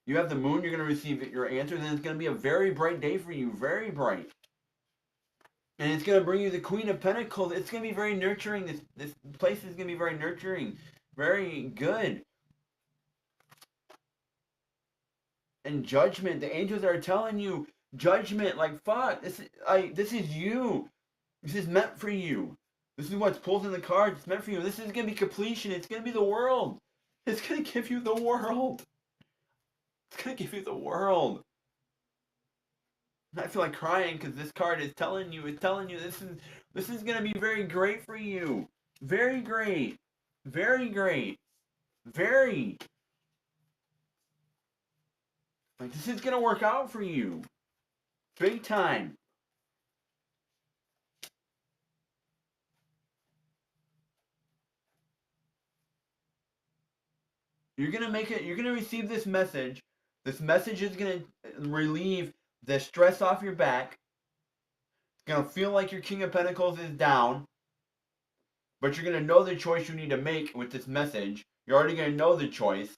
You have the moon, you're going to receive your answers, and it's going to be a very bright day for you. Very bright. And it's going to bring you the Queen of Pentacles. It's going to be very nurturing. This place is going to be very nurturing. Very good. And judgment. The angels are telling you judgment. Like, fuck. This is you. This is meant for you. This is what's pulled in the cards. It's meant for you. This is going to be completion. It's going to be the world. It's going to give you the world. It's going to give you the world. I feel like crying because this card is telling you, this is going to be very great for you. Very great. Very great. Very. Like, this is going to work out for you. Big time. You're going to make it, you're going to receive this message. This message is going to relieve the stress off your back. It's going to feel like your King of Pentacles is down. But you're going to know the choice you need to make with this message. You're already going to know the choice.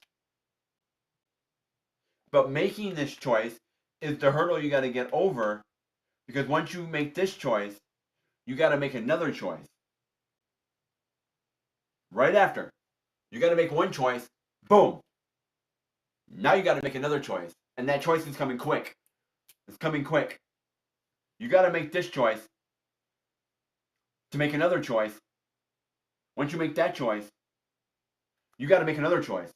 But making this choice is the hurdle you got to get over. Because once you make this choice, you got to make another choice. Right after. You got to make one choice. Boom. Now you got to make another choice. And that choice is coming quick. It's coming quick. You got to make this choice to make another choice. Once you make that choice, you got to make another choice.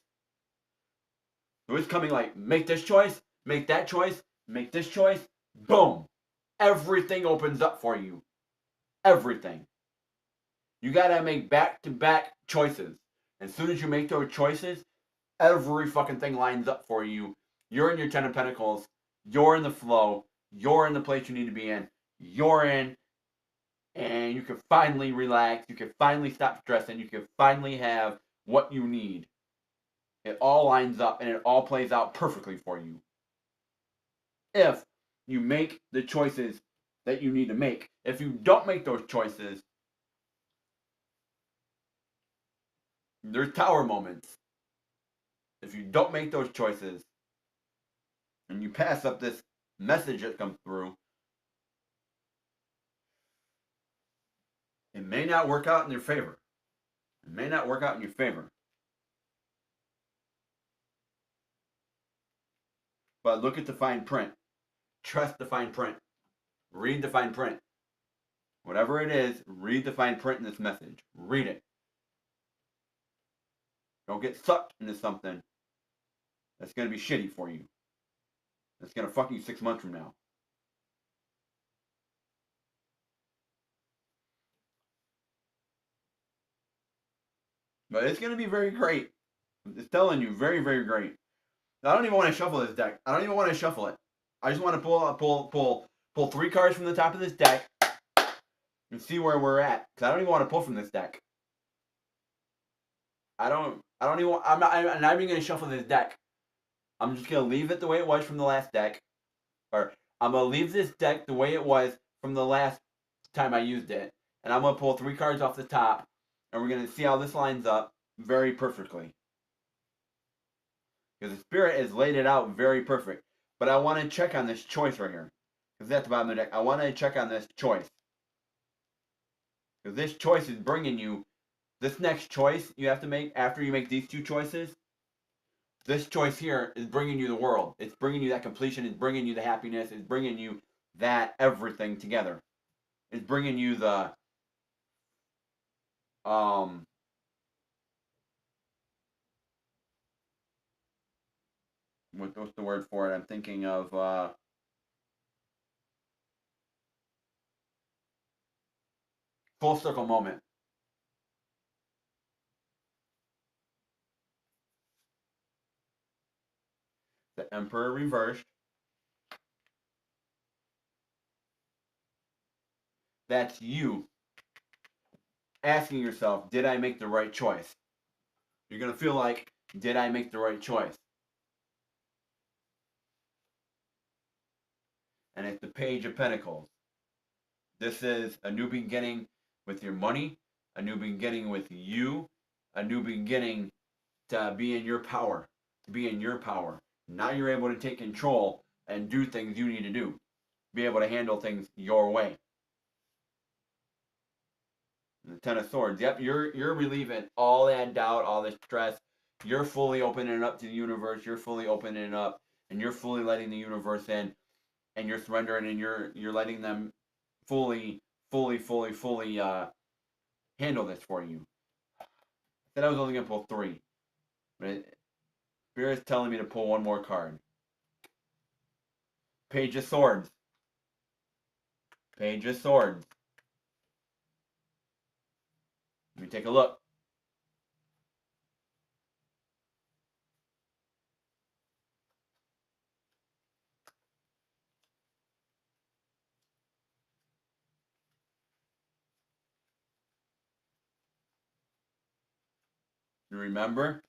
So it's coming like, make this choice, make that choice, make this choice. Boom. Everything opens up for you. Everything. You got to make back-to-back choices. As soon as you make those choices, every fucking thing lines up for you. You're in your Ten of Pentacles. You're in the flow. You're in the place you need to be in. You're in. And you can finally relax. You can finally stop stressing. You can finally have what you need. It all lines up and it all plays out perfectly for you. If you make the choices that you need to make. If you don't make those choices, there's tower moments. If you don't make those choices and you pass up this message that comes through, may not work out in your favor. It may not work out in your favor. But look at the fine print. Trust the fine print. Read the fine print. Whatever it is, read the fine print in this message. Read it. Don't get sucked into something that's going to be shitty for you. That's going to fuck you 6 months from now. But it's going to be very great. It's telling you, very, very great. I don't even want to shuffle this deck. I don't even want to shuffle it. I just want to pull 3 cards from the top of this deck and see where we're at. Because I don't even want to pull from this deck. I'm not even going to shuffle this deck. I'm just going to leave it the way it was from the last deck. Or I'm going to leave this deck the way it was from the last time I used it. And I'm going to pull 3 cards off the top. And we're going to see how this lines up very perfectly. Because the Spirit has laid it out very perfect. But I want to check on this choice right here. Because that's the bottom of the deck. I want to check on this choice. Because this choice is bringing you, this next choice you have to make after you make these 2 choices, this choice here is bringing you the world. It's bringing you that completion. It's bringing you the happiness. It's bringing you that everything together. It's bringing you the, what's the word for it? I'm thinking of, full circle moment. The Emperor reversed. That's you asking yourself, did I make the right choice? You're going to feel like, did I make the right choice? And it's the Page of Pentacles. This is a new beginning with your money, a new beginning with you, a new beginning to be in your power, to be in your power. Now you're able to take control and do things you need to do. Be able to handle things your way. And the Ten of Swords. Yep, you're relieving all that doubt, all the stress. You're fully opening it up to the universe. You're fully opening it up, and you're fully letting the universe in, and you're surrendering, and you're letting them fully handle this for you. I said I was only gonna pull 3, but Spirit's telling me to pull 1 more card. Page of Swords. Page of Swords. Let me take a look. You remember?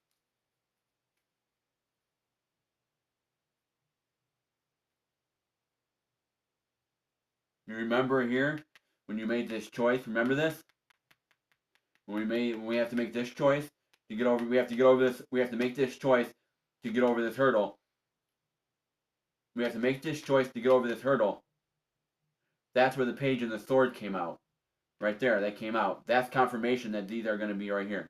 You remember here when you made this choice? Remember this? When we have to make this choice to get over. We have to get over this. We have to make this choice to get over this hurdle. We have to make this choice to get over this hurdle. That's where the Page and the Sword came out. Right there, that came out. That's confirmation that these are going to be right here.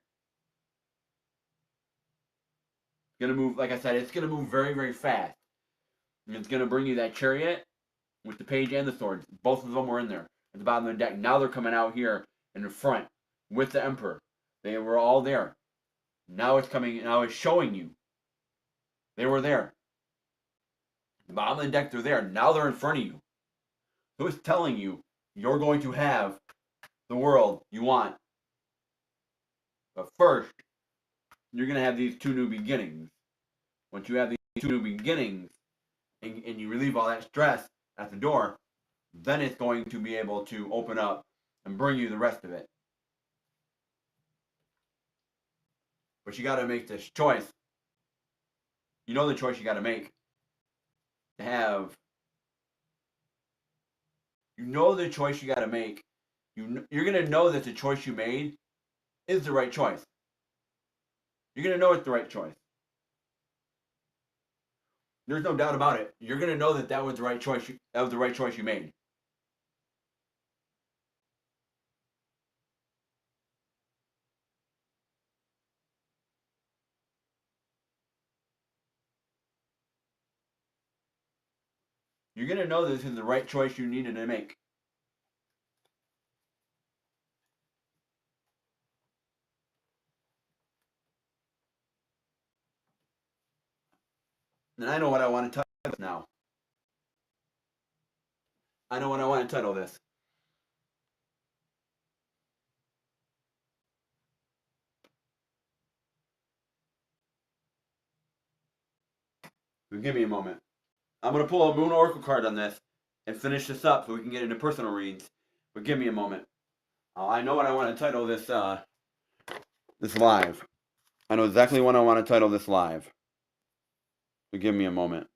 It's going to move, like I said, it's going to move very, very fast. And it's going to bring you that Chariot with the Page and the Swords. Both of them were in there at the bottom of the deck. Now they're coming out here in the front with the Emperor. They were all there. Now it's coming, now it's showing you. They were there. The bottom of the deck, they're there. Now they're in front of you. So it's telling you you're going to have the world you want. But first, you're going to have these 2 new beginnings. Once you have these 2 new beginnings and you relieve all that stress at the door, then it's going to be able to open up and bring you the rest of it. But you got to make this choice. You know the choice you got to make. To have, you know the choice you got to make. You're going to know that the choice you made is the right choice. You're going to know it's the right choice. There's no doubt about it. You're going to know that that was the right choice. That was the right choice you made. you're going to know this is the right choice you needed to make. And I know what I want to title this now. I know what I want to title this. Give me a moment. I'm going to pull a Moon Oracle card on this and finish this up so we can get into personal reads. But give me a moment. I know what I want to title this this live. I know exactly what I want to title this live. So give me a moment.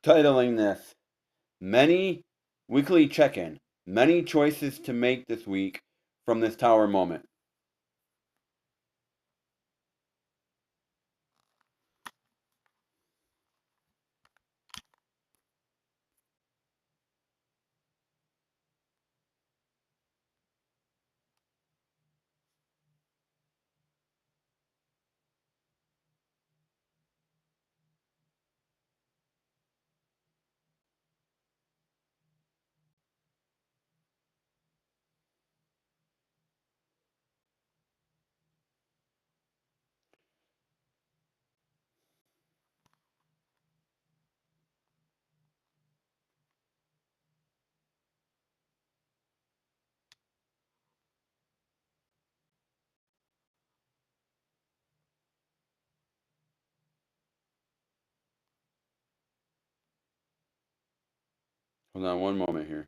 Titling this Many Weekly Check-In. Many choices to make this week from this Tower moment. Hold on one moment here.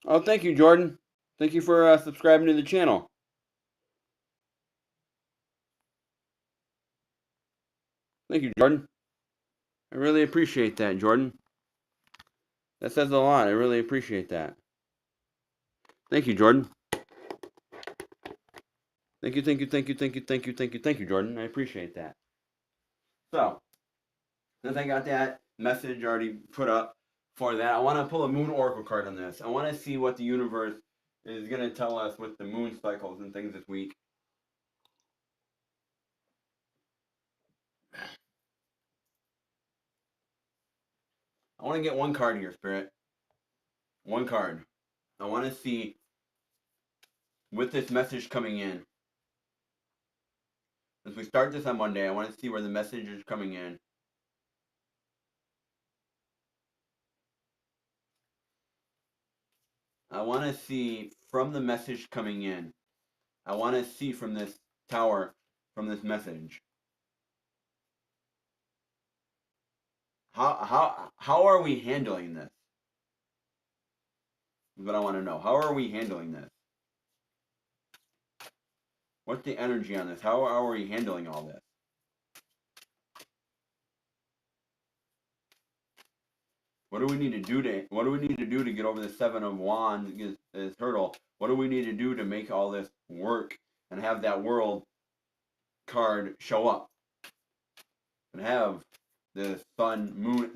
Oh, thank you, Jordan. Thank you for subscribing to the channel. Thank you, Jordan. I really appreciate that, Jordan. That says a lot. I really appreciate that. Thank you, Jordan. Thank you, Jordan. I appreciate that. So, since I got that message already put up for that, I want to pull a Moon Oracle card on this. I want to see what the universe is going to tell us with the moon cycles and things this week. I want to get one card here, Spirit. One card. I want to see, with this message coming in, as we start this on Monday, I want to see where the message is coming in. I want to see from the message coming in. I want to see from this tower, from this message. How are we handling this? Is what I want to know. How are we handling this? What's the energy on this? How are we handling all this? What do we need to do to get over the Seven of Wands, this hurdle? What do we need to do to make all this work and have that world card show up and have the sun,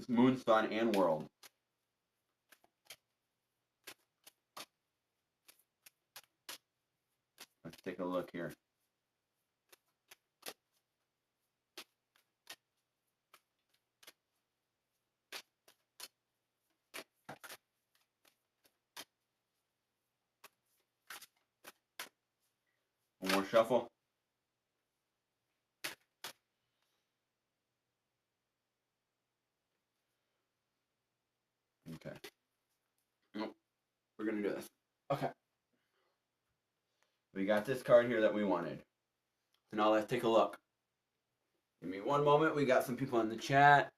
moon, sun, and world? Let's take a look here. One more shuffle. Okay. Nope. We're gonna do this. Okay. We got this card here that we wanted. So now let's take a look. Give me one moment. We got some people in the chat.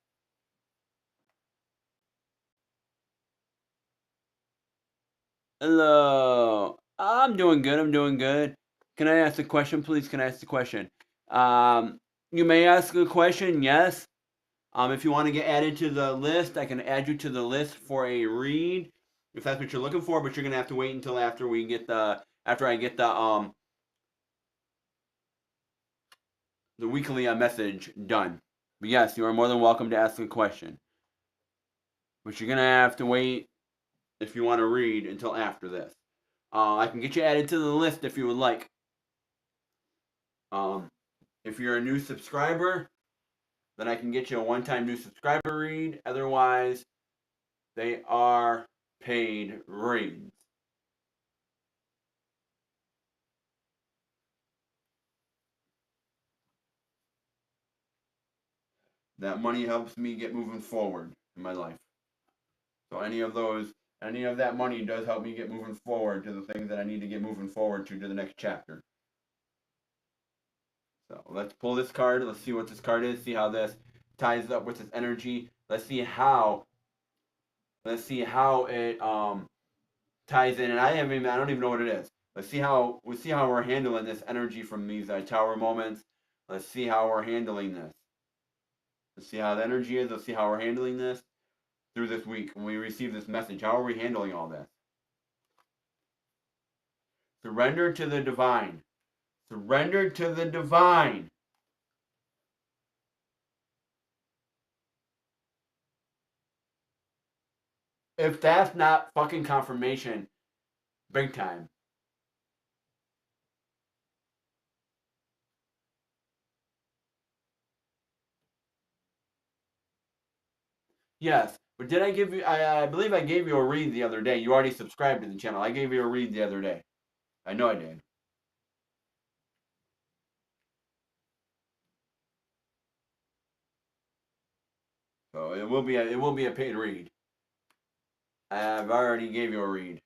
Hello. I'm doing good. Can I ask a question, please? Can I ask a question? You may ask a question, yes. If you want to get added to the list, I can add you to the list for a read, if that's what you're looking for. But you're gonna have to wait until after I get the weekly message done. But yes, you are more than welcome to ask a question. But you're gonna have to wait if you want to read until after this. I can get you added to the list if you would like. If you're a new subscriber, then I can get you a one-time new subscriber read. Otherwise, they are paid reads. That money helps me get moving forward in my life. So any of that money does help me get moving forward to the things that I need to get moving forward to the next chapter. So let's pull this card. Let's see what this card is. See how this ties up with this energy. Let's see how it ties in. And I don't even know what it is. Let's see how we're handling this energy from these tower moments. Let's see how we're handling this. Let's see how the energy is. Let's see how we're handling this through this week when we receive this message. How are we handling all this? Surrender to the divine. Surrender to the divine. If that's not fucking confirmation, big time. Yes, but did I give you? I believe I gave you a read the other day. You already subscribed to the channel. I gave you a read the other day. I know I did. So it will be a paid read. I've already gave you a read.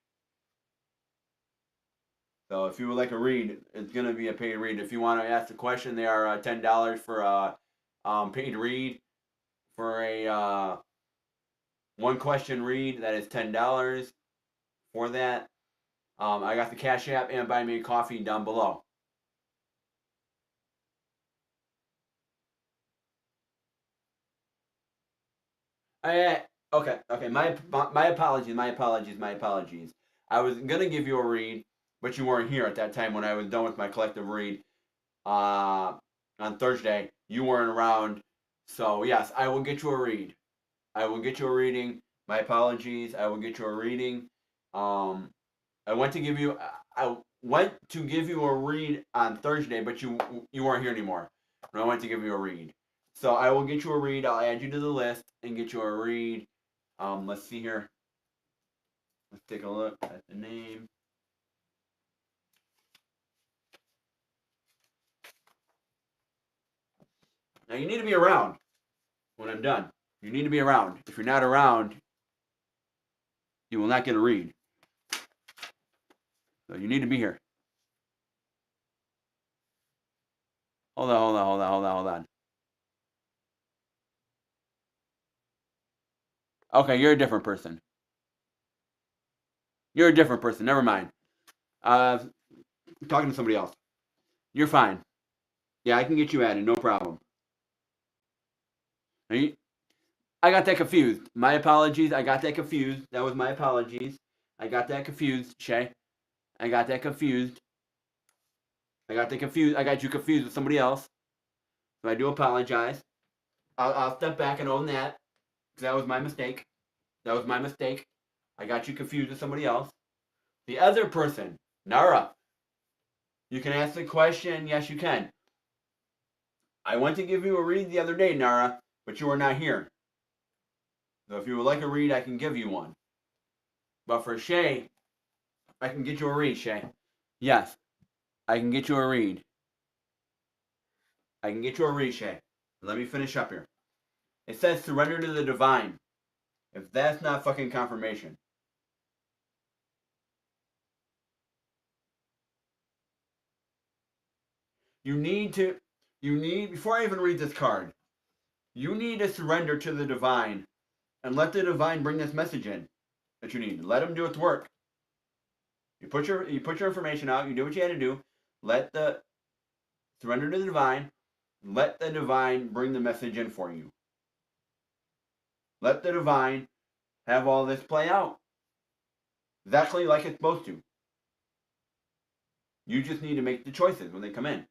So if you would like a read, it's gonna be a paid read. If you want to ask a question, they are $10 for a paid read. For a one question read, that is $10 for that. I got the Cash App and Buy Me a Coffee down below. Okay. My apologies. I was gonna give you a read, but you weren't here at that time when I was done with my collective read on Thursday. You weren't around. So, yes, I will get you a read. I will get you a reading. My apologies. I will get you a reading. Um, I went to give you a read on Thursday, but you weren't here anymore. And I went to give you a read. So I will get you a read. I'll add you to the list and get you a read. Let's see here. Let's take a look at the name. Now you need to be around when I'm done. You need to be around. If you're not around, you will not get a read. So you need to be here. Hold on. Okay, you're a different person. You're a different person. Never mind. I'm talking to somebody else. You're fine. Yeah, I can get you added. No problem. I got that confused. My apologies. I got that confused. That was my apologies. I got that confused, Shay. I got that confused. I got you confused with somebody else. So I do apologize. I'll step back and own that. Because that was my mistake. I got you confused with somebody else. The other person, Nara. You can ask the question. Yes, you can. I went to give you a read the other day, Nara, but you were not here. So if you would like a read, I can give you one. But for Shay, I can get you a read, Shay. Yes, I can get you a read. Shay. Let me finish up here. It says surrender to the divine. If that's not fucking confirmation. Before I even read this card, you need to surrender to the divine and let the divine bring this message in that you need. Let him do its work. You put your information out, you do what you had to do, surrender to the divine, let the divine bring the message in for you. Let the divine have all this play out. Exactly like it's supposed to. You just need to make the choices when they come in.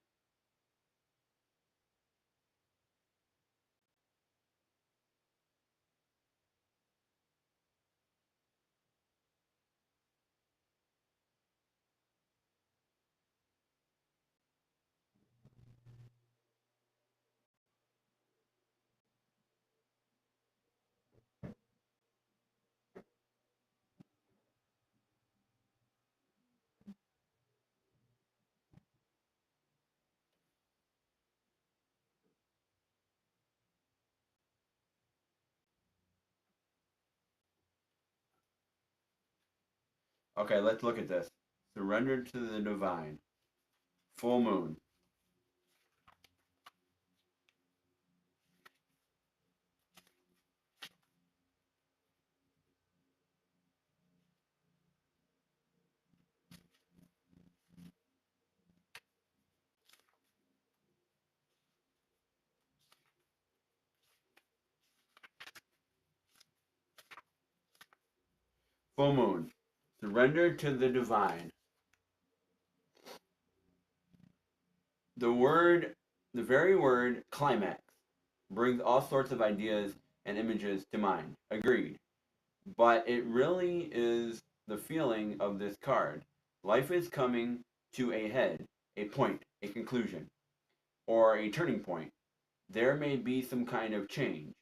Okay, let's look at this. Surrender to the divine. Full moon. Full moon. Surrender to the divine. The very word climax brings all sorts of ideas and images to mind. Agreed. But it really is the feeling of this card. Life is coming to a head, a point, a conclusion, or a turning point. There may be some kind of change,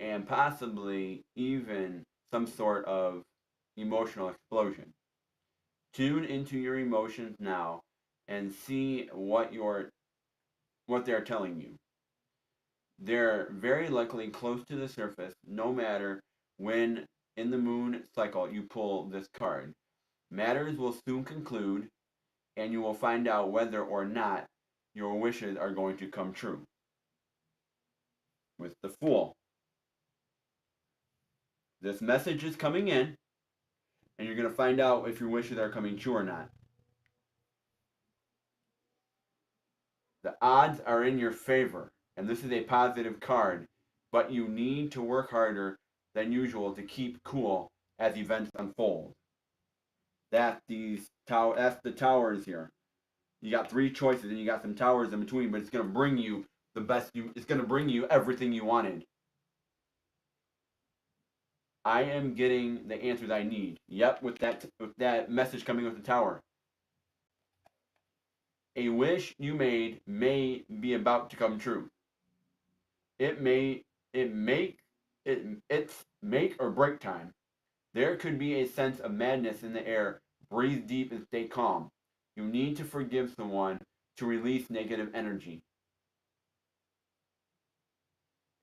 and possibly even some sort of emotional explosion. Tune into your emotions now and see what they're telling you. They're very likely close to the surface no matter when in the moon cycle you pull this card. Matters will soon conclude and you will find out whether or not your wishes are going to come true. With the Fool. This message is coming in and you're going to find out if your wishes are coming true or not. The odds are in your favor, and this is a positive card, but you need to work harder than usual to keep cool as events unfold. That's the towers here. You got 3 choices and you got some towers in between, but it's gonna bring you the best it's gonna bring you everything you wanted. I am getting the answers I need. Yep, with that message coming with the tower. A wish you made may be about to come true. It may it make it's make or break time. There could be a sense of madness in the air. Breathe deep and stay calm. You need to forgive someone to release negative energy.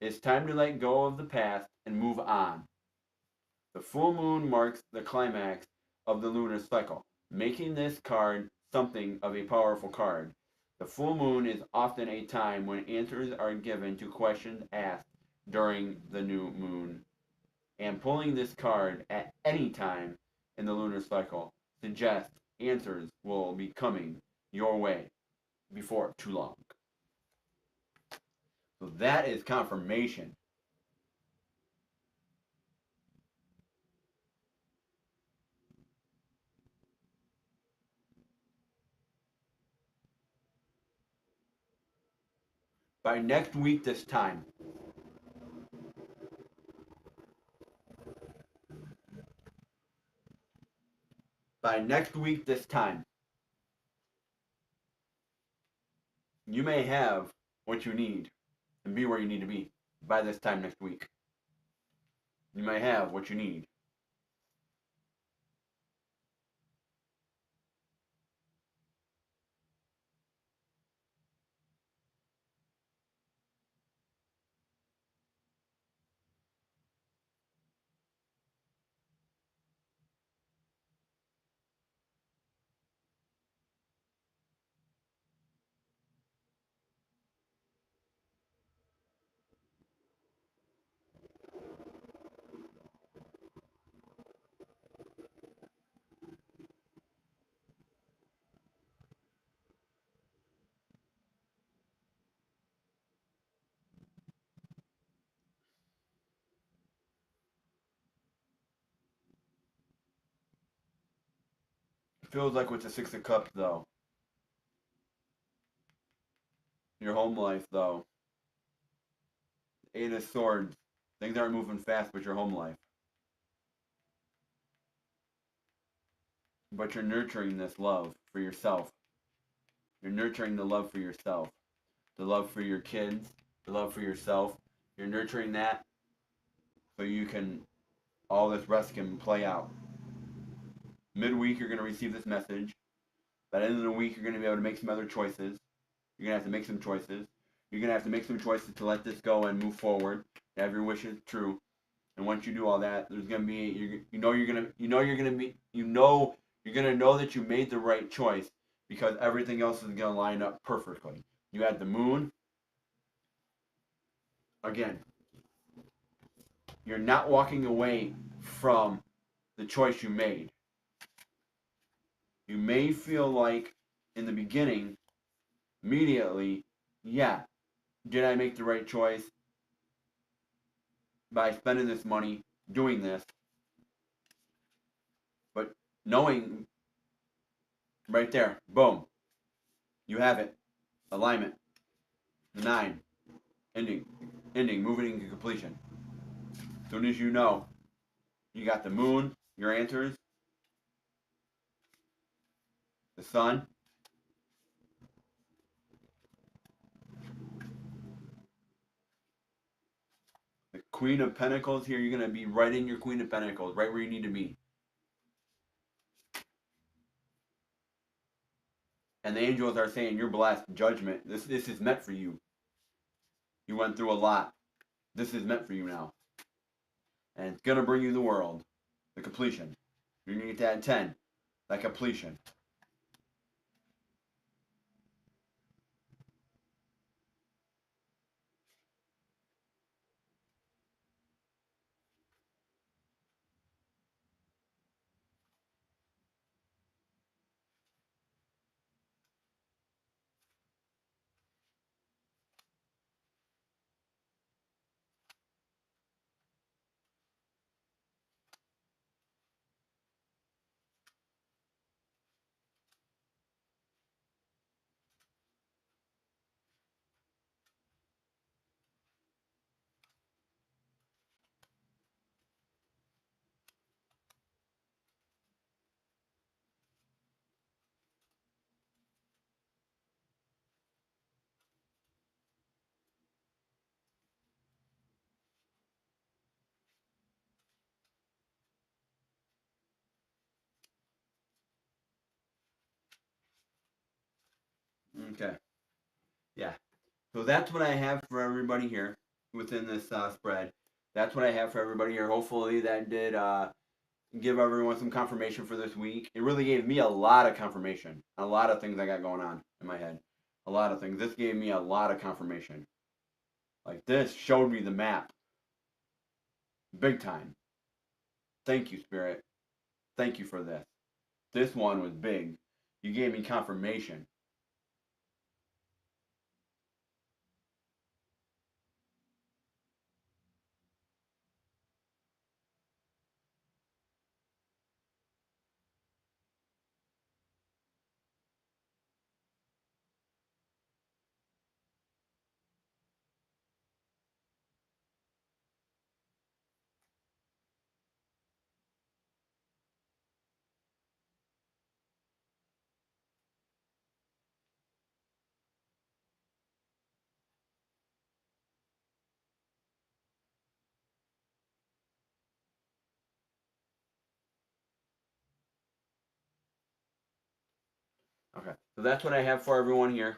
It's time to let go of the past and move on. The full moon marks the climax of the lunar cycle, making this card something of a powerful card. The full moon is often a time when answers are given to questions asked during the new moon. And pulling this card at any time in the lunar cycle suggests answers will be coming your way before too long. So that is confirmation. By next week this time, you may have what you need and be where you need to be by this time next week. You may have what you need. It feels like with the Six of Cups, though, your home life, though, Eight of Swords, things aren't moving fast with your home life. But you're nurturing this love for yourself. You're nurturing the love for yourself, the love for your kids, the love for yourself. You're nurturing that so you can, all this rest can play out. Midweek, you're going to receive this message. By the end of the week, you're going to be able to make some other choices. You're going to have to make some choices. You're going to have to make some choices to let this go and move forward. Have your wishes true. And once you do all that, there's going to be, you're going to know that you made the right choice because everything else is going to line up perfectly. You had the moon. Again, you're not walking away from the choice you made. You may feel like in the beginning, immediately, yeah, did I make the right choice by spending this money doing this? But knowing right there, boom, you have it. Alignment. The 9. Ending. Moving into completion. As soon as you know, you got the moon, your answers, the sun, the Queen of Pentacles here, you're going to be right in your Queen of Pentacles, right where you need to be. And the angels are saying, you're blessed, judgment. This is meant for you. You went through a lot. This is meant for you now. And it's going to bring you the world. The completion. You're going to get that 10. That completion. Okay. Yeah. So that's what I have for everybody here within this spread. That's what I have for everybody here. Hopefully that did give everyone some confirmation for this week. It really gave me a lot of confirmation. A lot of things I got going on in my head. A lot of things. This gave me a lot of confirmation. Like this showed me the map. Big time. Thank you, Spirit. Thank you for this. This one was big. You gave me confirmation. Okay. So that's what I have for everyone here.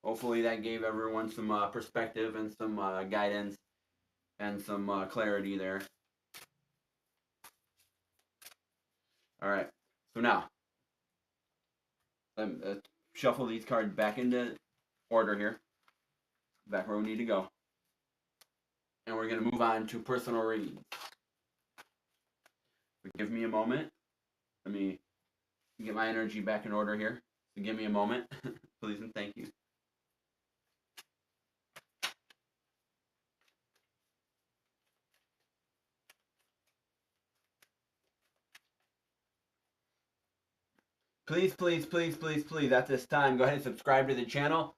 Hopefully that gave everyone some perspective and some guidance and some clarity there. All right. So now, let's shuffle these cards back into order here, back where we need to go. And we're going to move on to personal readings. Give me a moment. Let me get my energy back in order here. So give me a moment, please and thank you. Please, please, please, please, please, at this time, go ahead and subscribe to the channel,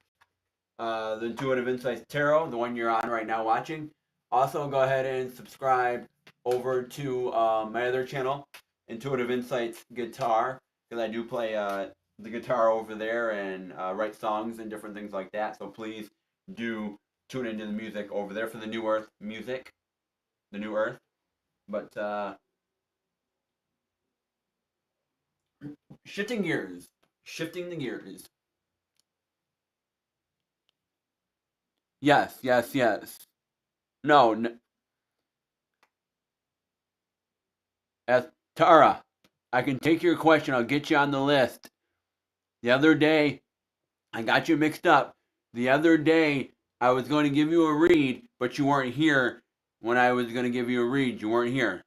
the Intuitive Insights Tarot, the one you're on right now watching. Also, go ahead and subscribe over to my other channel, Intuitive Insights Guitar, because I do play the guitar over there and write songs and different things like that. So please do tune into the music over there for the New Earth music, the New Earth. But shifting the gears. Yes, yes, yes. No, as Tara, I can take your question. I'll get you on the list. The other day, I got you mixed up. The other day, I was going to give you a read, but you weren't here when I was going to give you a read. You weren't here.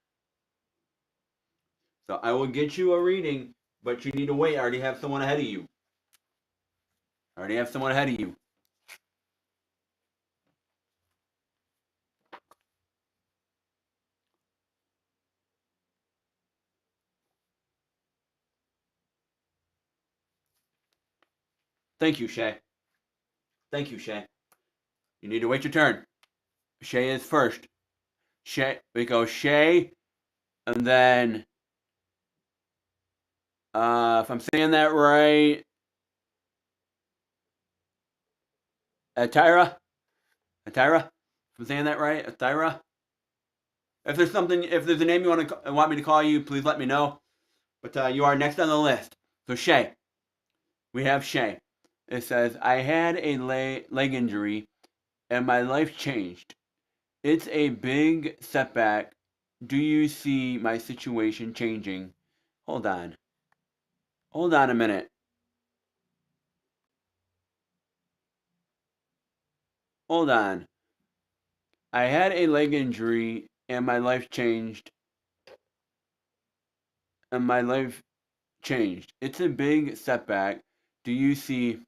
So I will get you a reading, but you need to wait. I already have someone ahead of you. Thank you, Shay. Thank you, Shay. You need to wait your turn. Shay is first. Shay, we go Shay, and then, if I'm saying that right, Atira? If I'm saying that right, Atira? If there's a name you want me to call you, please let me know. But you are next on the list. So Shay, we have Shay. It says, I had a leg injury and my life changed. It's a big setback. Do you see my situation changing? Hold on. Hold on a minute. Hold on. I had a leg injury and my life changed. And my life changed. It's a big setback. Do you see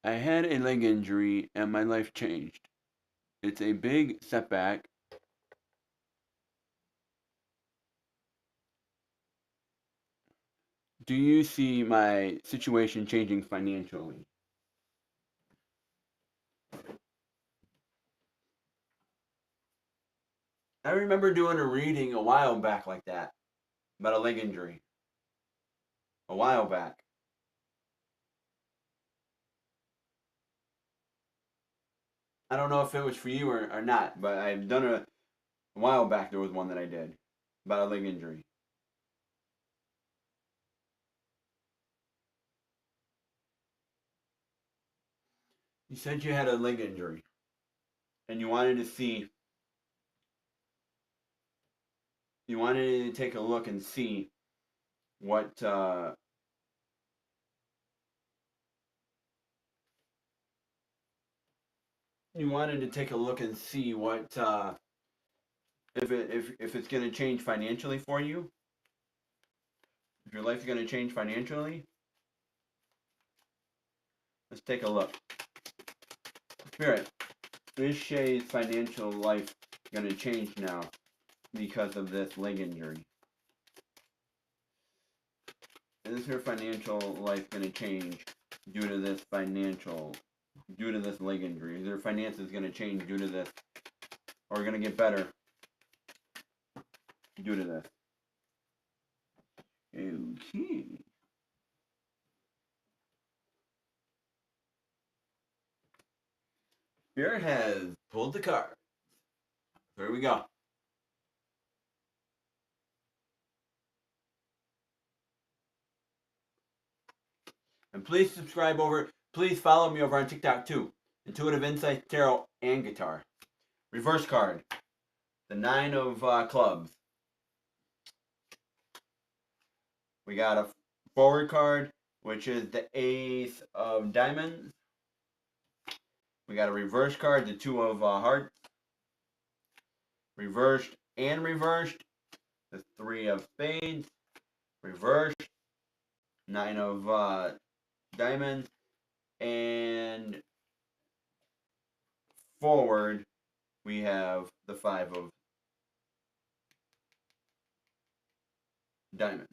I had a leg injury and my life changed. It's a big setback. Do you see my situation changing financially? I remember doing a reading a while back like that about a leg injury. A while back. I don't know if it was for you or not, but I've done a while back. There was one that I did. about a leg injury. You said you had a leg injury, and you wanted to take a look and see what you wanted to take a look and see what if it's going to change financially for you, if your life's going to change financially. Let's take a look. Spirit, is Shay's financial life going to change now because of this leg injury? Is her financial life going to change due to this leg injury? Is her finances going to change due to this, or going to get better due to this? Okay. Spirit has pulled the card. There we go. And please please follow me over on TikTok too. Intuitive Insight Tarot and Guitar. Reverse card. The 9 of clubs. We got a forward card, which is the Ace of Diamonds. We got a reverse card, the 2 of Hearts. Reversed and reversed, the 3 of Spades. Reversed, 9 of Diamonds. And forward, we have the 5 of Diamonds.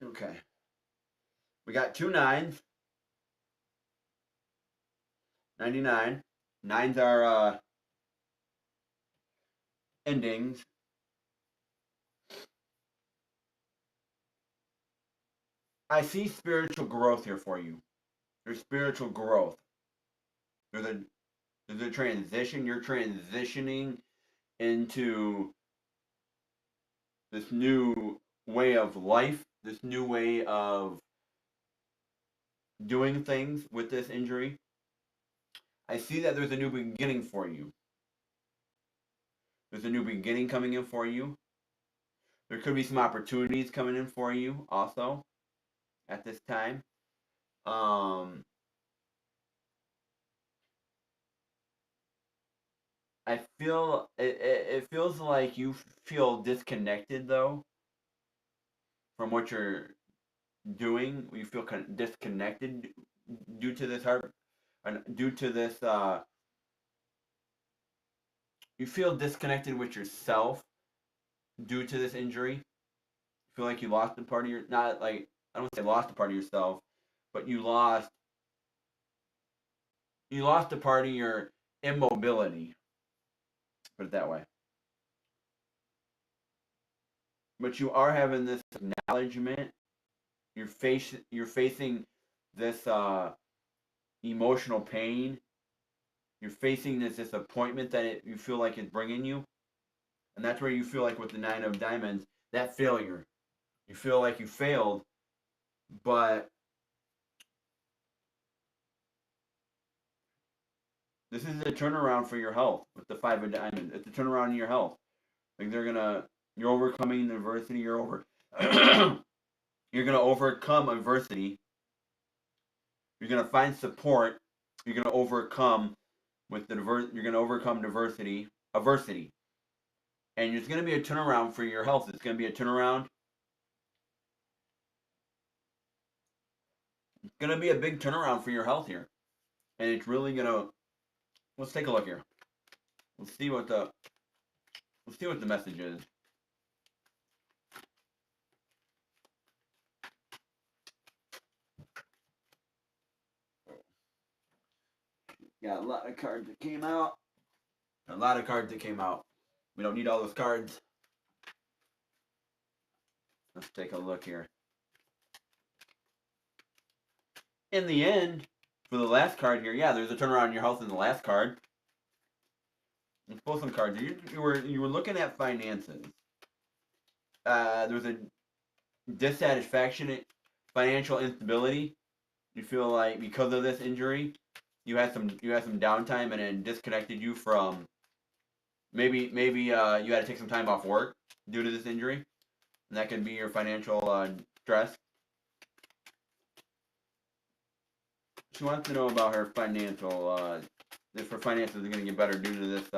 Okay. We got 2 9s. 99. 9s are endings. I see spiritual growth here for you. There's spiritual growth. There's a transition. You're transitioning into this new way of life, this new way of doing things with this injury. I see that there's a new beginning for you. There's a new beginning coming in for you. There could be some opportunities coming in for you also at this time. I feel it feels like you feel disconnected though from what you're doing. You feel disconnected due to this heart, due to this. You feel disconnected with yourself due to this injury. You feel like you lost a part of your, not like, I don't want to say lost a part of yourself, but you lost a part of your immobility. Put it that way. But you are having this acknowledgement. You're facing this emotional pain. You're facing this disappointment that you feel like it's bringing you, and that's where you feel like with the 9 of Diamonds, that failure. You feel like you failed, but this is a turnaround for your health with the 5 of Diamonds. It's a turnaround in your health. Like you're overcoming adversity. You're gonna overcome adversity. You're gonna find support. You're gonna overcome You're gonna overcome adversity, and it's gonna be a turnaround for your health. It's gonna be a turnaround. It's gonna be a big turnaround for your health here, and it's really gonna. Let's take a look here. Let's see what the message is. Got a lot of cards that came out. A lot of cards that came out. We don't need all those cards. Let's take a look here. In the end, for the last card here, yeah, there's a turnaround in your health in the last card. Let's pull some cards. You were looking at finances. There was a dissatisfaction, financial instability. You feel like because of this injury, you had some downtime and it disconnected you from maybe you had to take some time off work due to this injury, and that could be your financial stress. She wants to know about her financial. If her finances are going to get better due to this.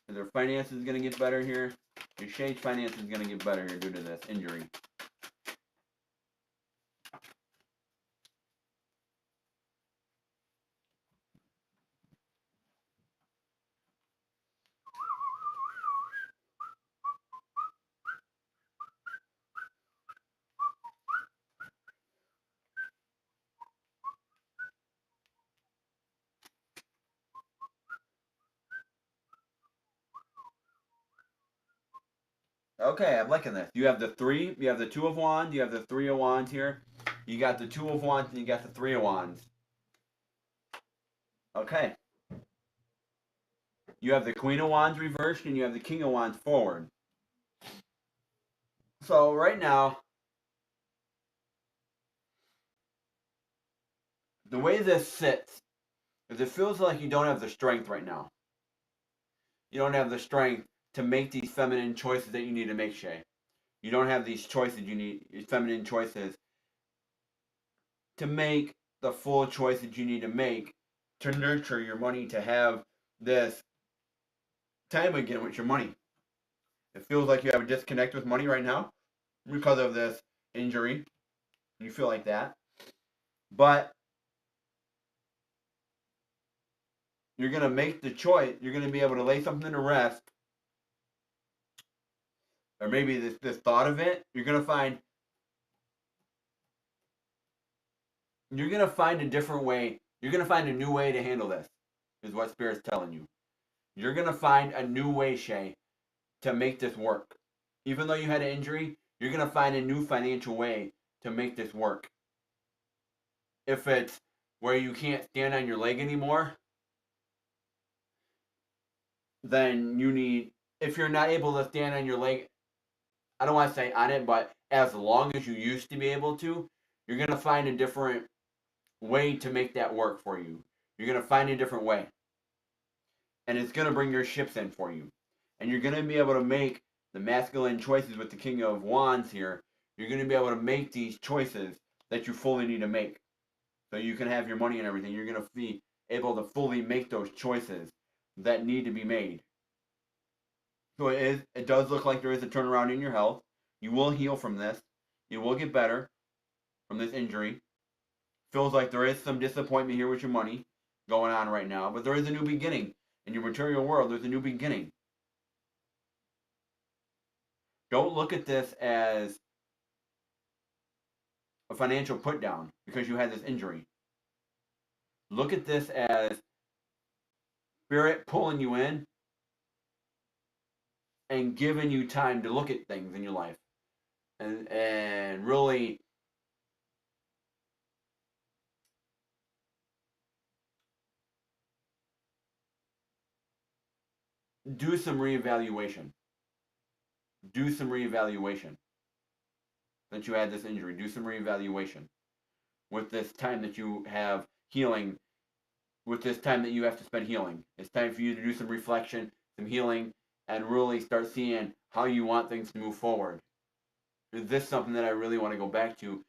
Is her finances going to get better here? Your Shay's finances is going to get better here due to this injury. Okay, I'm liking this. You have the three, you have the two of wands, you have the three of wands here. You got the two of wands and you got the three of wands. Okay. You have the queen of wands reversed and you have the king of wands forward. So right now, the way this sits is it feels like you don't have the strength right now. You don't have the strength to make these feminine choices that you need to make, Shay. You don't have these choices you need, feminine choices, to make the full choices you need to make to nurture your money, to have this time again with your money. It feels like you have a disconnect with money right now because of this injury. You feel like that. But you're going to make the choice. You're going to be able to lay something to rest. Or maybe this thought of it. You're going to find a different way. You're going to find a new way to handle this, is what Spirit's telling you. You're going to find a new way, Shay, to make this work. Even though you had an injury, you're going to find a new financial way to make this work. If it's where you can't stand on your leg anymore, then you need, if you're not able to stand on your leg, I don't want to say on it, but as long as you used to be able to, you're going to find a different way to make that work for you. You're going to find a different way. And it's going to bring your ships in for you. And you're going to be able to make the masculine choices with the King of Wands here. You're going to be able to make these choices that you fully need to make. So you can have your money and everything. You're going to be able to fully make those choices that need to be made. So it does look like there is a turnaround in your health. You will heal from this. You will get better from this injury. Feels like there is some disappointment here with your money going on right now, but there is a new beginning. In your material world, there's a new beginning. Don't look at this as a financial put down because you had this injury. Look at this as Spirit pulling you in and giving you time to look at things in your life and really do some reevaluation. Do some reevaluation. Since you had this injury, do some reevaluation with this time that you have healing, with this time that you have to spend healing. It's time for you to do some reflection, some healing, and really start seeing how you want things to move forward. Is this something that I really want to go back to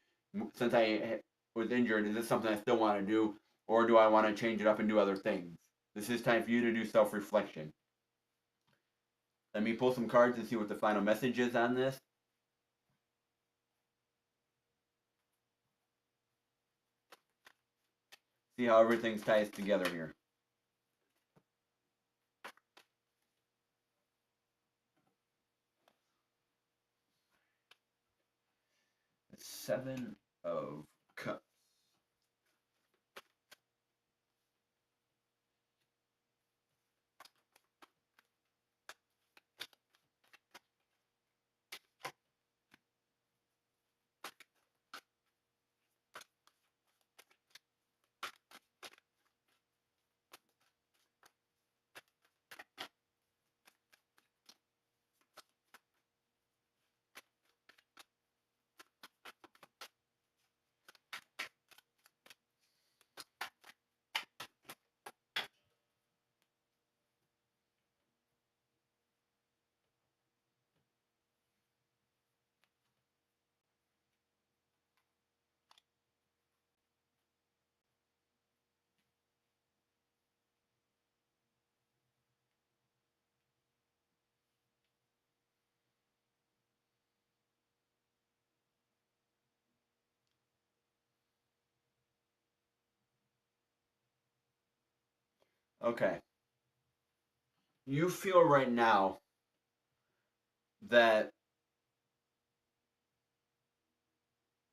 since I was injured? Is this something I still want to do, or do I want to change it up and do other things? This is time for you to do self-reflection. Let me pull some cards and see what the final message is on this. See how everything ties together here. Seven of Cups. Okay. You feel right now that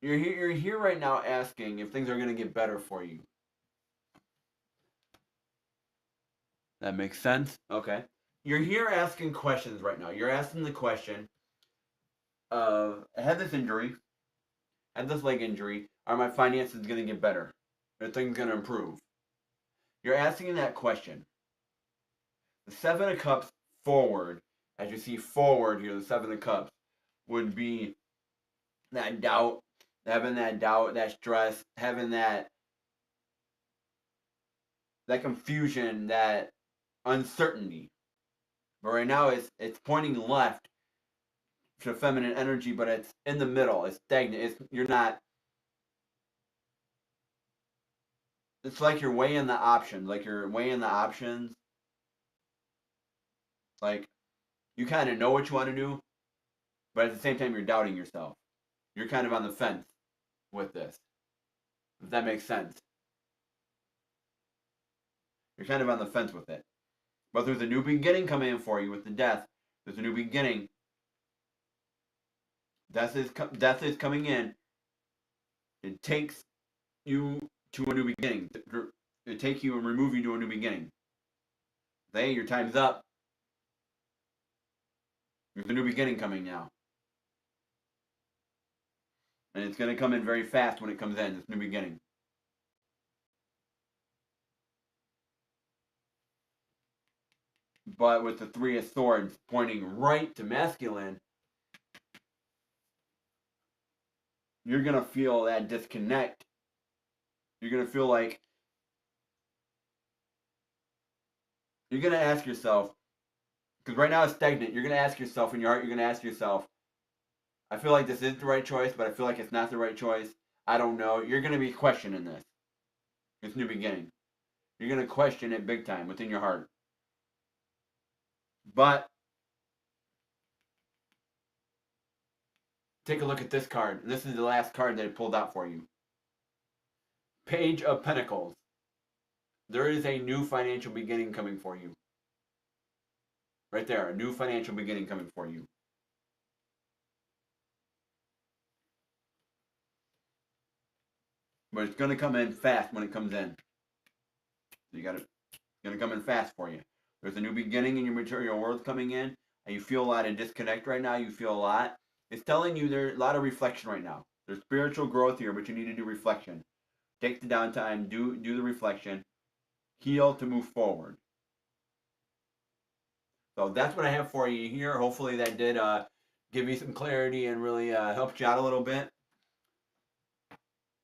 you're here right now asking if things are going to get better for you. That makes sense? Okay. You're here asking questions right now. You're asking the question of, I had this injury, I had this leg injury, are my finances going to get better? Are things going to improve? You're asking that question. The Seven of Cups forward, as you see forward here, the Seven of Cups, would be that doubt, that stress, having that confusion, that uncertainty. But right now it's pointing left to feminine energy, but it's in the middle. It's stagnant. You're not. It's like you're weighing the options. Like you're weighing the options. Like you kind of know what you want to do, but at the same time you're doubting yourself. You're kind of on the fence with this. If that makes sense. You're kind of on the fence with it. But there's a new beginning coming in for you with the death. There's a new beginning. Death is coming in. It takes you to a new beginning. It takes you and remove you to a new beginning. Hey, your time's up. There's a new beginning coming now. And it's going to come in very fast when it comes in, this new beginning. But with the Three of Swords pointing right to masculine, you're going to feel that disconnect. You're going to feel like you're going to ask yourself, because right now it's stagnant, you're going to ask yourself in your heart, you're going to ask yourself, I feel like this is the right choice, but I feel like it's not the right choice. I don't know. You're going to be questioning this. This new beginning. You're going to question it big time within your heart. But take a look at this card. This is the last card that I pulled out for you. Page of Pentacles. There is a new financial beginning coming for you. Right there, a new financial beginning coming for you. But it's going to come in fast when it comes in. So it's going to come in fast for you. There's a new beginning in your material world coming in, and you feel a lot of disconnect right now. You feel a lot. It's telling you there's a lot of reflection right now. There's spiritual growth here, but you need to do reflection. Take the downtime, do the reflection, heal to move forward. So that's what I have for you here. Hopefully that did give you some clarity and really helped you out a little bit.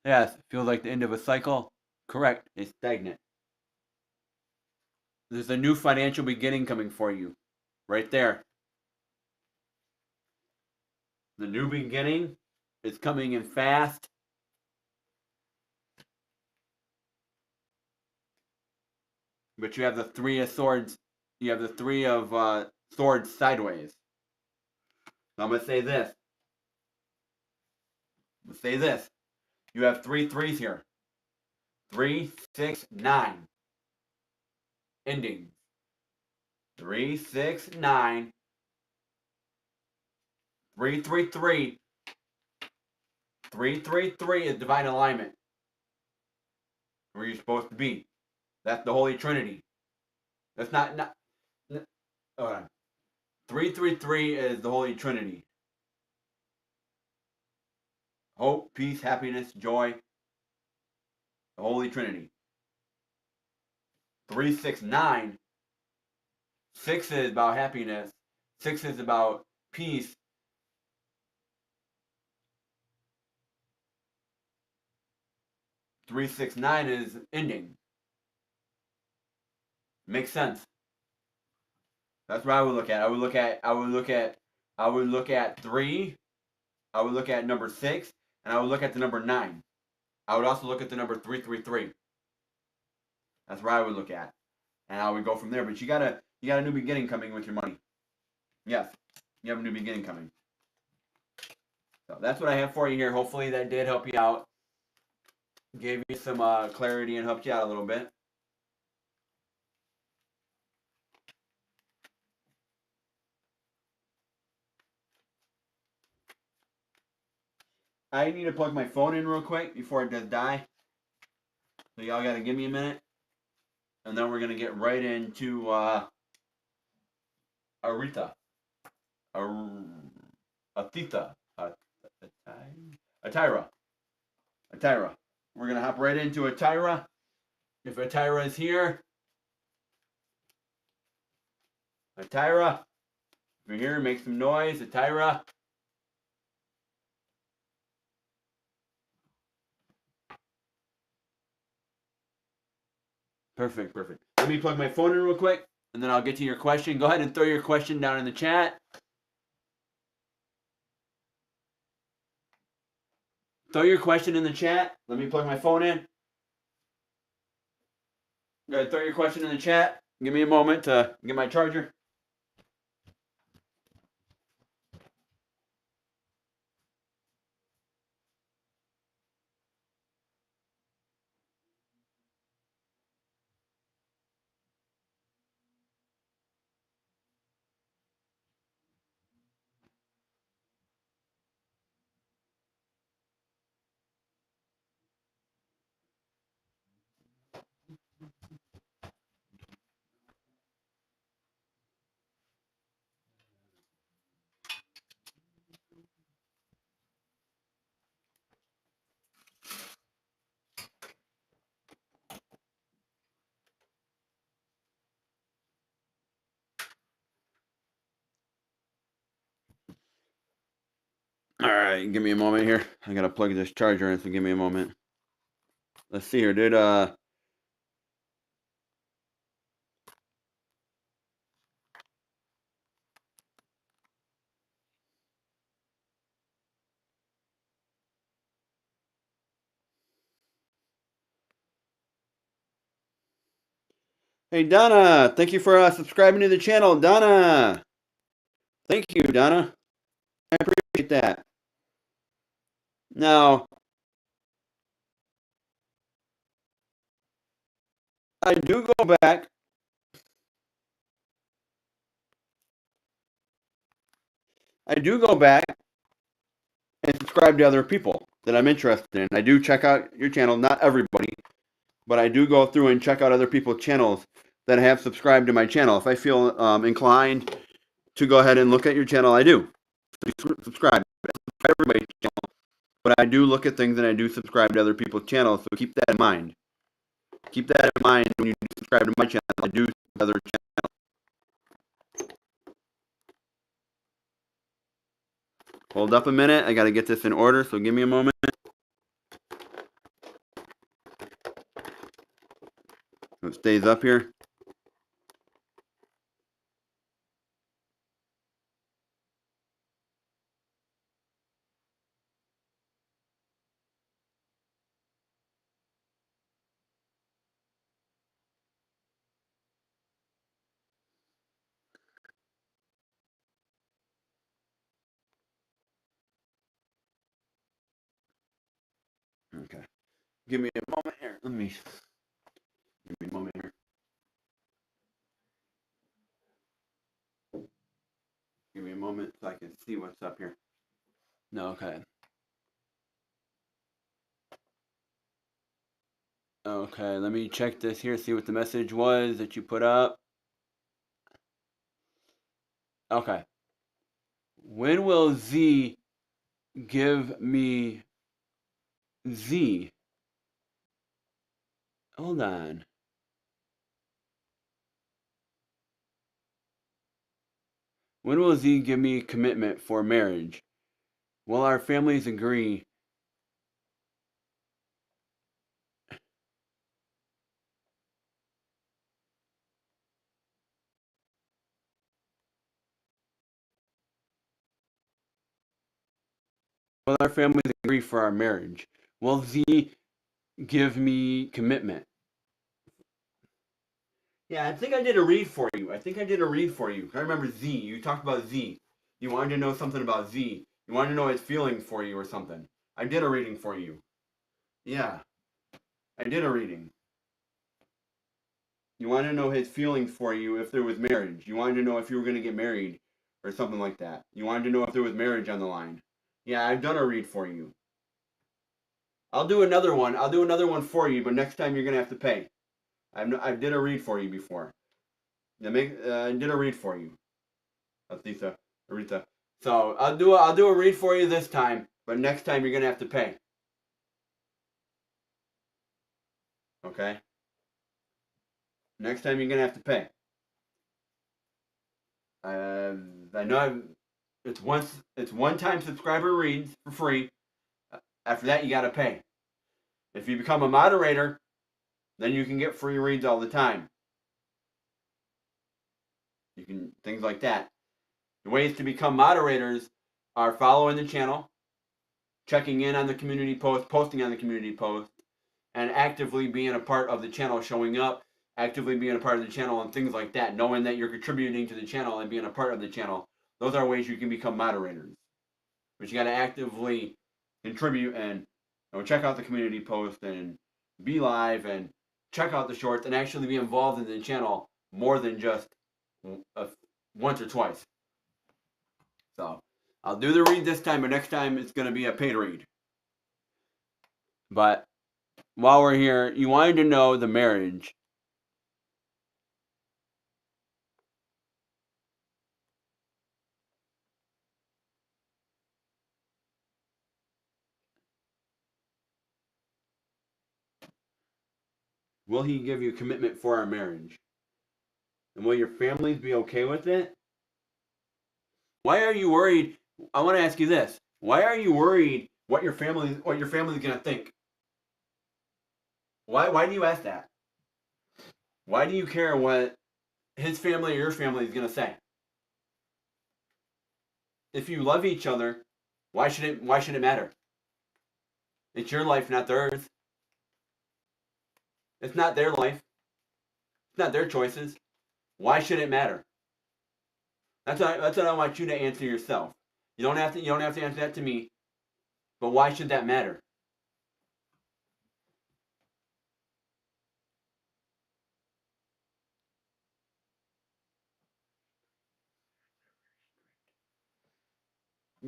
Yes, feels like the end of a cycle. Correct. It's stagnant. There's a new financial beginning coming for you. Right there. The new beginning is coming in fast. But you have the Three of Swords. You have the Three of Swords sideways. So I'm going to say this. You have 3 threes here. 3, 6, 9. Endings. 3, 6, 9. 3, 3, 3. 3, 3, 3 is divine alignment. Where you're supposed to be. That's the Holy Trinity. That's not hold on. 3, 3, 3 is the Holy Trinity. Hope, peace, happiness, joy. The Holy Trinity. 3, 6, 9. 6 is about happiness. 6 is about peace. 3, 6, 9 is ending. Makes sense. That's what I would look at. I would look at 3. I would look at number 6, and I would look at the number 9. I would also look at the number 333. That's where I would look at, and I would go from there. But you got a new beginning coming with your money. Yes, you have a new beginning coming. So that's what I have for you here. Hopefully that did help you out, gave you some clarity and helped you out a little bit. I need to plug my phone in real quick before it does die. So y'all gotta give me a minute. And then we're gonna get right into Aretha. Athitha. Atira. Atira. We're gonna hop right into Atira. If Atira is here. Atira. If you're here, make some noise. Atira. Perfect, perfect. Let me plug my phone in real quick, and then I'll get to your question. Go ahead and throw your question down in the chat. Throw your question in the chat. Let me plug my phone in. Go ahead, throw your question in the chat. Give me a moment to get my charger. All right, give me a moment here. I gotta plug this charger in, so give me a moment. Let's see here. Hey Donna, thank you for subscribing to the channel, Donna. Thank you, Donna. I appreciate that. Now, I do go back. I do go back and subscribe to other people that I'm interested in. I do check out your channel, not everybody, but I do go through and check out other people's channels that have subscribed to my channel. If I feel inclined to go ahead and look at your channel, I do. Subscribe. Everybody's channel. But I do look at things and I do subscribe to other people's channels, so keep that in mind. Keep that in mind when you subscribe to my channel. I do other channels. Hold up a minute. I got to get this in order, so give me a moment. It stays up here. Okay. Give me a moment here. Give me a moment here. Give me a moment so I can see what's up here. No, okay. Okay, let me check this here, see what the message was that you put up. Okay. When will Z give me Z? Hold on. When will Z give me commitment for marriage? Will our families agree? Will our families agree for our marriage? Will Z give me commitment? Yeah, I think I did a read for you. I remember Z. You talked about Z. You wanted to know something about Z. You wanted to know his feeling for you or something. I did a reading for you. Yeah, I did a reading. You wanted to know his feelings for you if there was marriage. You wanted to know if you were going to get married or something like that. You wanted to know if there was marriage on the line. Yeah, I've done a read for you. I'll do another one. I'll do another one for you, but next time you're gonna have to pay. I did a read for you before. I did a read for you, Aretha. So I'll do a read for you this time, but next time you're gonna have to pay. Okay. Next time you're gonna have to pay. I know it's one-time subscriber reads for free. After that, you gotta pay. If you become a moderator, then you can get free reads all the time. You can things like that. The ways to become moderators are following the channel, checking in on the community post, posting on the community post, and actively being a part of the channel, showing up, actively being a part of the channel, and things like that, knowing that you're contributing to the channel and being a part of the channel. Those are ways you can become moderators. But you got to actively contribute and check out the community post and be live and check out the shorts and actually be involved in the channel more than just once or twice. So I'll do the read this time, but next time it's going to be a paid read. But while we're here, you wanted to know the marriage. Will he give you commitment for our marriage? And will your families be okay with it? Why are you worried? I want to ask you this. Why are you worried what your family's going to think? Why do you ask that? Why do you care what his family or your family is going to say? If you love each other, why should it matter? It's your life, not theirs. It's not their life. It's not their choices. Why should it matter? That's what I want you to answer yourself. You don't have to answer that to me. But why should that matter?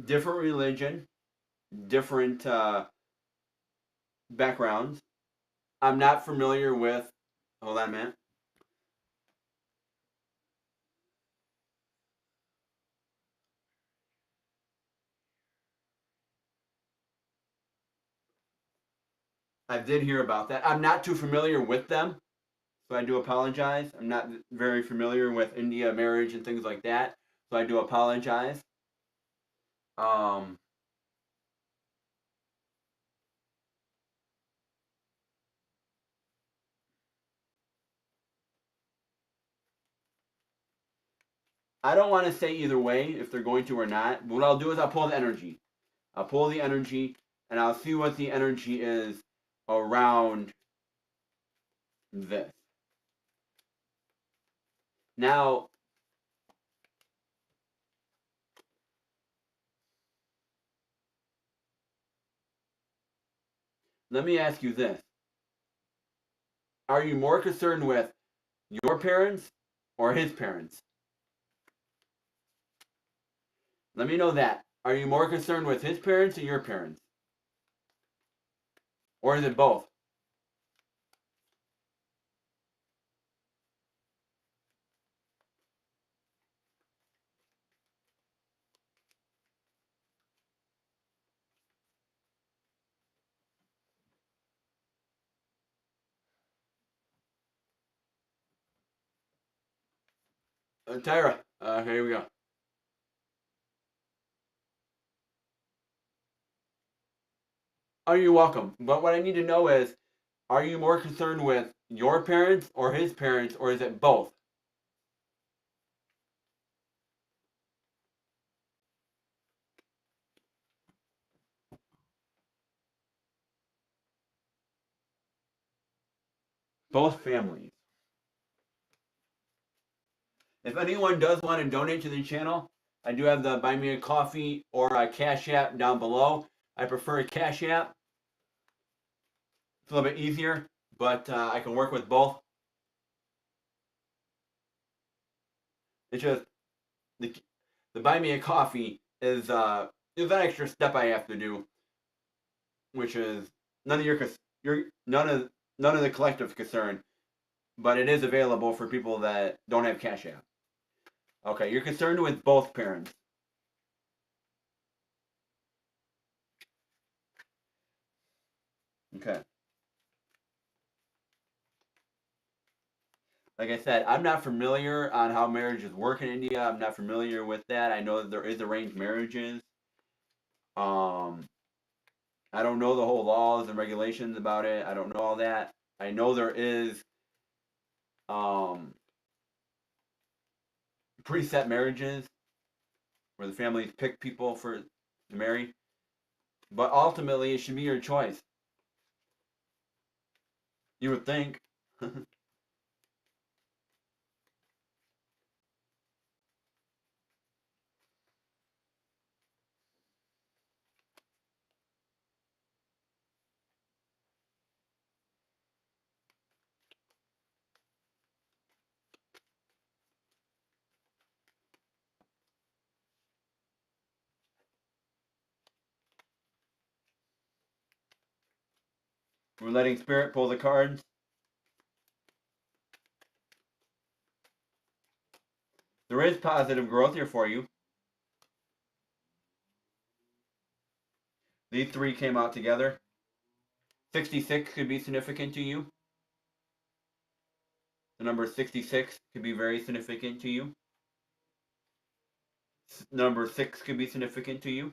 Different religion, different backgrounds. I'm not familiar with. Hold on a minute. I did hear about that. I'm not too familiar with them, so I do apologize. I'm not very familiar with India marriage and things like that, so I do apologize. Um, I don't want to say either way if they're going to or not. But what I'll do is I'll pull the energy. I'll pull the energy, and I'll see what the energy is around this. Now, let me ask you this. Are you more concerned with your parents or his parents? Let me know that. Are you more concerned with his parents or your parents? Or is it both? Tyra, here we go. Oh, you're welcome. But what I need to know is, are you more concerned with your parents or his parents, or is it both? Both families. If anyone does want to donate to the channel, I do have the Buy Me a Coffee or a Cash App down below. I prefer a Cash App. It's a little bit easier, but I can work with both. It's just the Buy Me a Coffee is an extra step I have to do, which is none of none of the collective concern, but it is available for people that don't have Cash App. Okay, you're concerned with both parents. Okay. Like I said, I'm not familiar on how marriages work in India. I'm not familiar with that. I know that there is arranged marriages. Um, I don't know the whole laws and regulations about it. I don't know all that. I know there is um, preset marriages where the families pick people for to marry, but ultimately it should be your choice. You would think. We're letting Spirit pull the cards. There is positive growth here for you. These three came out together. 66 could be significant to you. The number 66 could be very significant to you. Number 6 could be significant to you.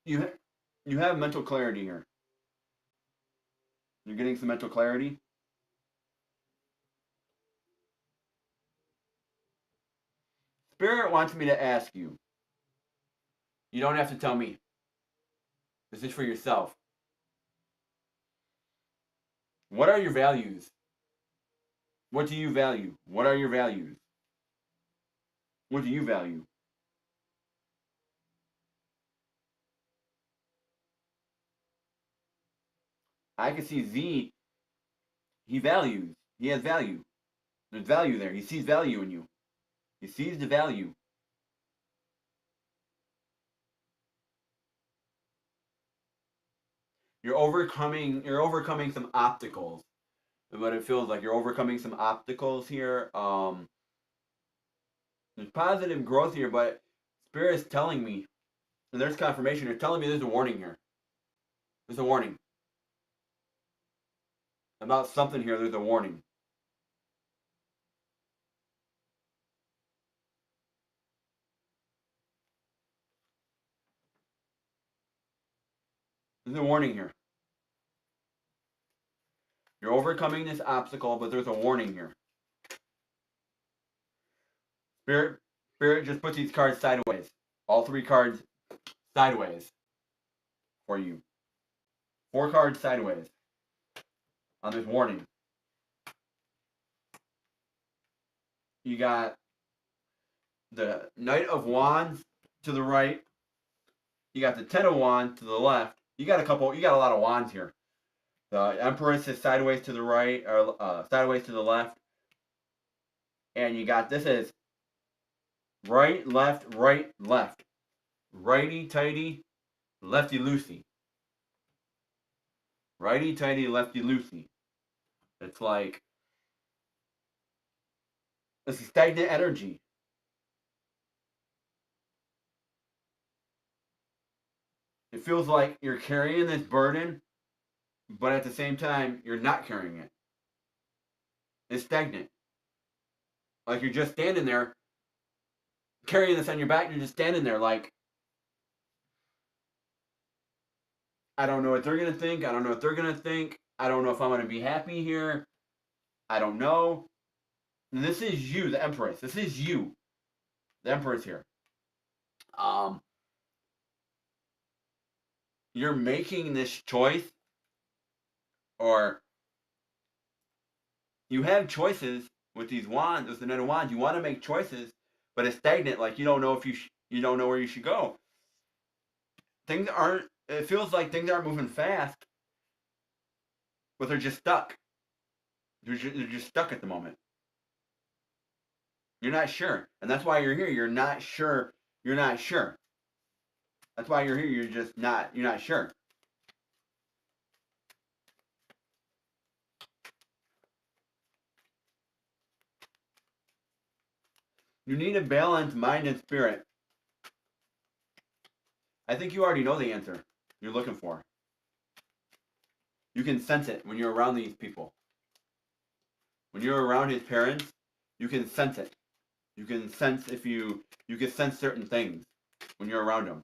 You have mental clarity here. You're getting some mental clarity. Spirit wants me to ask you. You don't have to tell me. This is for yourself. What are your values? What do you value? What are your values? What do you value? I can see Z. He values. He has value. There's value there. He sees value in you. He sees the value. You're overcoming some obstacles. But it feels like you're overcoming some obstacles here. There's positive growth here, but Spirit is telling me, and there's confirmation. They're telling me there's a warning here. There's a warning about something here. There's a warning. There's a warning here. You're overcoming this obstacle, but there's a warning here. Spirit just put these cards sideways. All three cards sideways for you. 4 cards sideways on this warning. You got the Knight of Wands to the right. You got the Ten of Wands to the left. You got a lot of wands here. The Empress is sideways to the right, or sideways to the left. And you got, this is right, left, right, left. Righty tighty, lefty loosey. Righty tighty, lefty loosey. It's like, it's a stagnant energy. It feels like you're carrying this burden, but at the same time, you're not carrying it. It's stagnant. Like you're just standing there, carrying this on your back, and you're just standing there like, I don't know what they're going to think. I don't know what they're going to think. I don't know if I'm going to be happy here. I don't know. This is you, the Empress. This is you. The Empress here. You're making this choice, or you have choices with these wands, with the Knight of Wands. You want to make choices, but it's stagnant. Like you don't know if you don't know where you should go. Things aren't. It feels like things aren't moving fast, but they're just stuck. They're just stuck at the moment. You're not sure, and that's why you're here. You're not sure You're not sure. That's why you're here. You're not sure. You need a balanced mind and spirit. I think you already know the answer you're looking for. You can sense it when you're around these people. When you're around his parents, you can sense it. You can sense you can sense certain things when you're around them.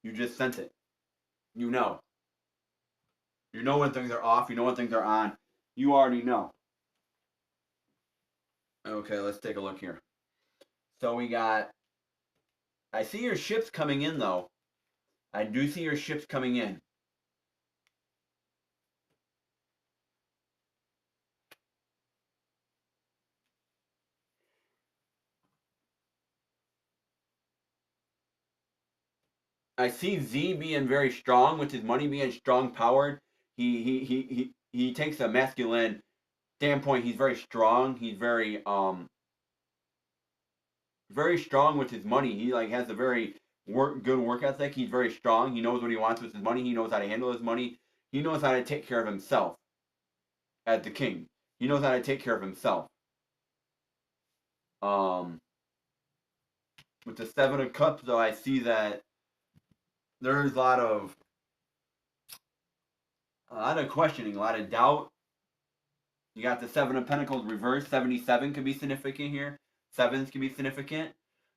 You just sense it. You know. You know when things are off. You know when things are on. You already know. Okay, let's take a look here. So we got. I see your ships coming in though. I do see your ships coming in. I see Z being very strong with his money being strong powered. He takes a masculine standpoint. He's very strong. He's very strong with his money. He like has a very good work ethic. He's very strong. He knows what he wants with his money. He knows how to handle his money. He knows how to take care of himself as the king. He knows how to take care of himself. Um, with the Seven of Cups, though, I see that there's a lot of questioning, a lot of doubt. You got the Seven of Pentacles reversed. 77 could be significant here. Sevens can be significant.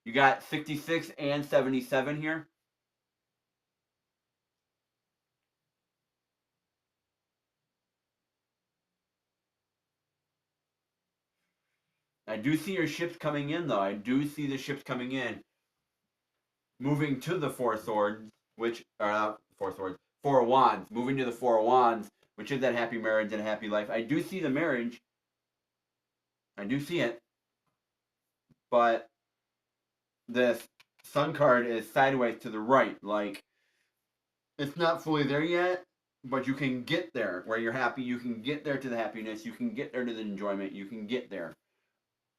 You got 66 and 77 here. I do see your ships coming in, though. I do see the ships coming in. Moving to the Four Swords, which are not Four Swords. Four of Wands. Moving to the Four of Wands, which is that happy marriage and a happy life. I do see the marriage. I do see it. But this Sun card is sideways to the right. Like, it's not fully there yet, but you can get there where you're happy. You can get there to the happiness. You can get there to the enjoyment. You can get there.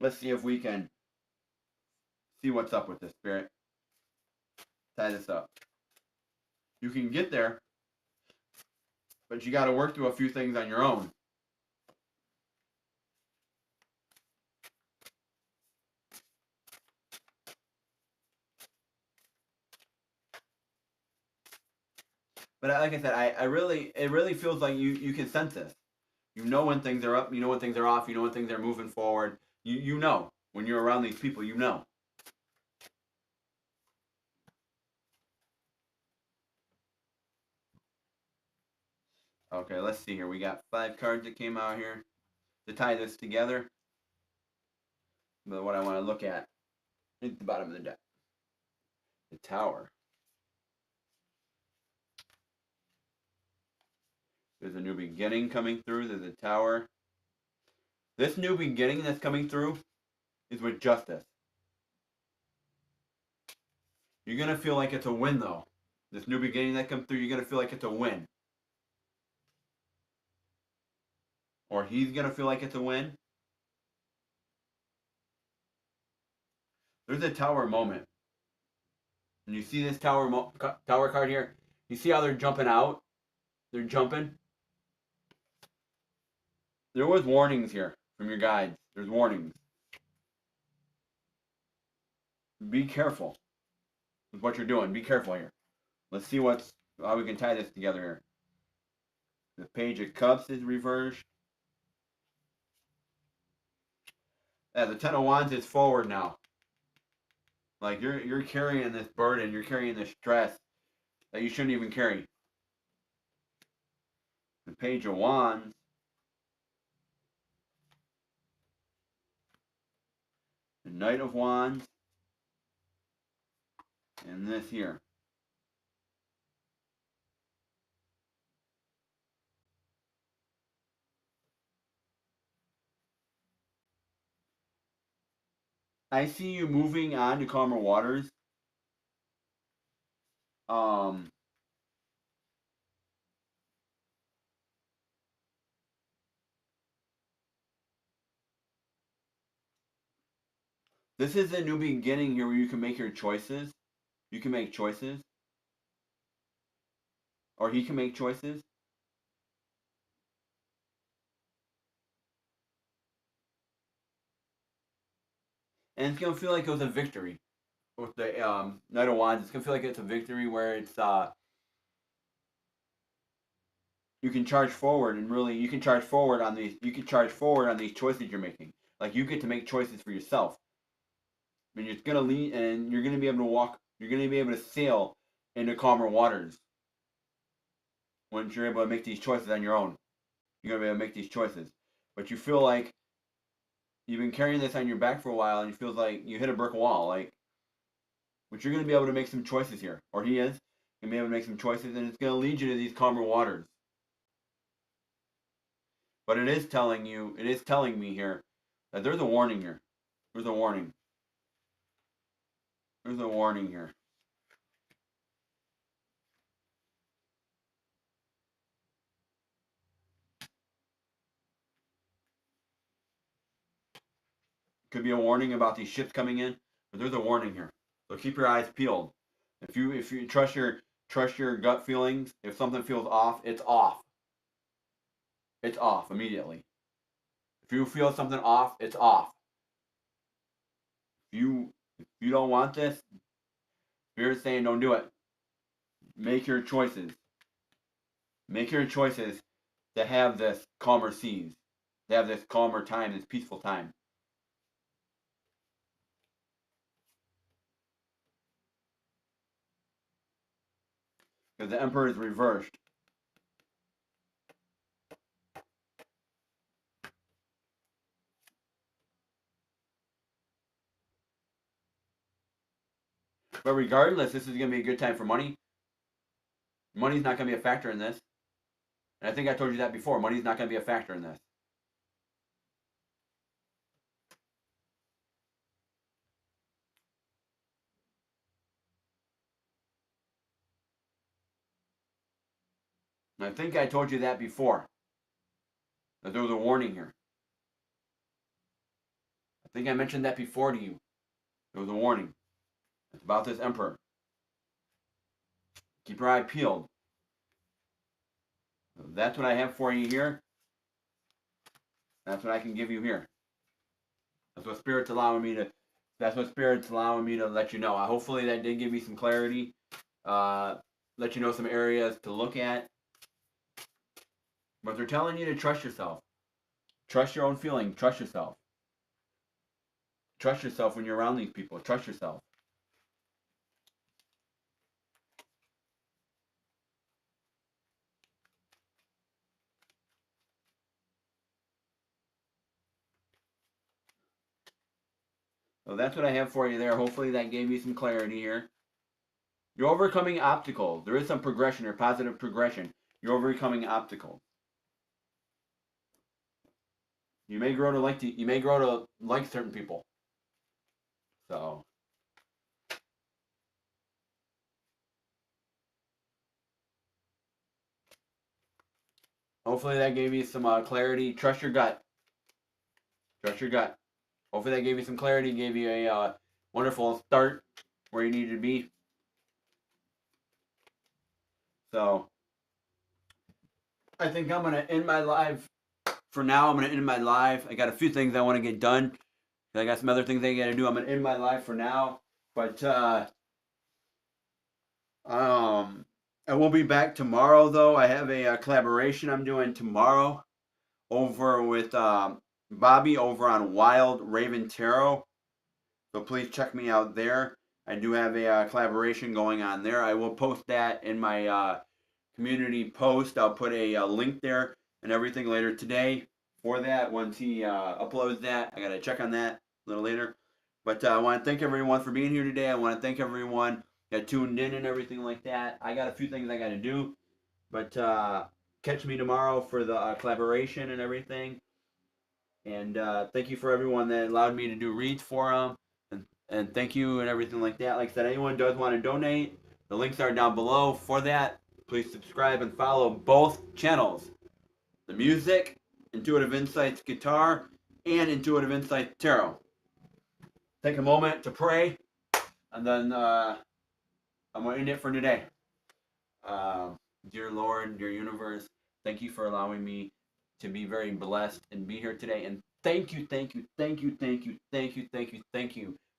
Let's see if we can see what's up with this, Spirit. Tie this up. You can get there, but you got to work through a few things on your own. But like I said, it really feels like you can sense this. You know when things are up. You know when things are off. You know when things are moving forward. You know when you're around these people. You know. Okay, let's see here. We got 5 cards that came out here to tie this together. But what I want to look at is the bottom of the deck. The Tower. There's a new beginning coming through. There's a Tower. This new beginning that's coming through is with justice. You're going to feel like it's a win, though. This new beginning that comes through, you're going to feel like it's a win. Or he's going to feel like it's a win. There's a Tower moment. And you see this Tower card here? You see how they're jumping out? They're jumping. There was warnings here from your guides. There's warnings. Be careful with what you're doing. Be careful here. Let's see how we can tie this together here. The Page of Cups is reversed. Yeah, the Ten of Wands is forward now. Like you're carrying this burden, you're carrying this stress that you shouldn't even carry. The Page of Wands. The Knight of Wands. And this here. I see you moving on to calmer waters. Um, This is a new beginning here where you can make your choices. You can make choices. Or he can make choices. And it's going to feel like it was a victory. With the Knight of Wands, it's going to feel like it's a victory where it's, you can charge forward and really, you can charge forward on these choices you're making. Like, you get to make choices for yourself. And you're going to lead, and you're going to be able to walk, you're going to be able to sail into calmer waters. Once you're able to make these choices on your own. You're going to be able to make these choices. But you feel like you've been carrying this on your back for a while, and it feels like you hit a brick wall. Like, but you're going to be able to make some choices here. Or he is. You're going to be able to make some choices, and it's going to lead you to these calmer waters. But it is telling me here that there's a warning here. There's a warning. There's a warning here. Could be a warning about these ships coming in, but there's a warning here. So keep your eyes peeled. If you trust your gut feelings, if something feels off, it's off. It's off immediately. If you feel something off, it's off. If you don't want this, Spirit's saying don't do it. Make your choices. Make your choices to have this calmer seas, to have this calmer time, this peaceful time. Because the Emperor is reversed. But regardless, this is going to be a good time for money. Money's not going to be a factor in this. And I think I told you that before. Money's not going to be a factor in this. And I think I told you that before. That there was a warning here. I think I mentioned that before to you. There was a warning. It's about this Emperor. Keep your eye peeled. So that's what I have for you here. That's what I can give you here. That's what Spirit's allowing me to let you know. Hopefully that did give you some clarity. Let you know some areas to look at. But they're telling you to trust yourself. Trust your own feeling. Trust yourself. Trust yourself when you're around these people. Trust yourself. So that's what I have for you there. Hopefully that gave you some clarity here. You're overcoming obstacles. There is some progression or positive progression. You're overcoming obstacles. You may grow to like certain people. So hopefully that gave you some clarity. Trust your gut. Trust your gut. Hopefully that gave you some clarity. Gave you a wonderful start where you needed to be. So I think I'm gonna end my live for now. I'm gonna end my live. I got a few things I want to get done. I got some other things I gotta do. I'm gonna end my live for now. But I will be back tomorrow though. I have a collaboration I'm doing tomorrow over with Bobby over on Wild Raven Tarot. So please check me out there. I do have a collaboration going on there. I will post that in my community post. I'll put a link there and everything later today for that. Once he uploads that, I got to check on that a little later. But I want to thank everyone for being here today. I want to thank everyone that tuned in and everything like that. I got a few things I got to do. But catch me tomorrow for the collaboration and everything. And thank you for everyone that allowed me to do reads for them. And thank you and everything like that. Like I said, anyone does want to donate, the links are down below for that. Please subscribe and follow both channels. The music, Intuitive Insights Guitar, and Intuitive Insights Tarot. take a moment to pray, and then I'm going to end it for today. Dear Lord, dear universe, thank you for allowing me to be very blessed and be here today. And thank you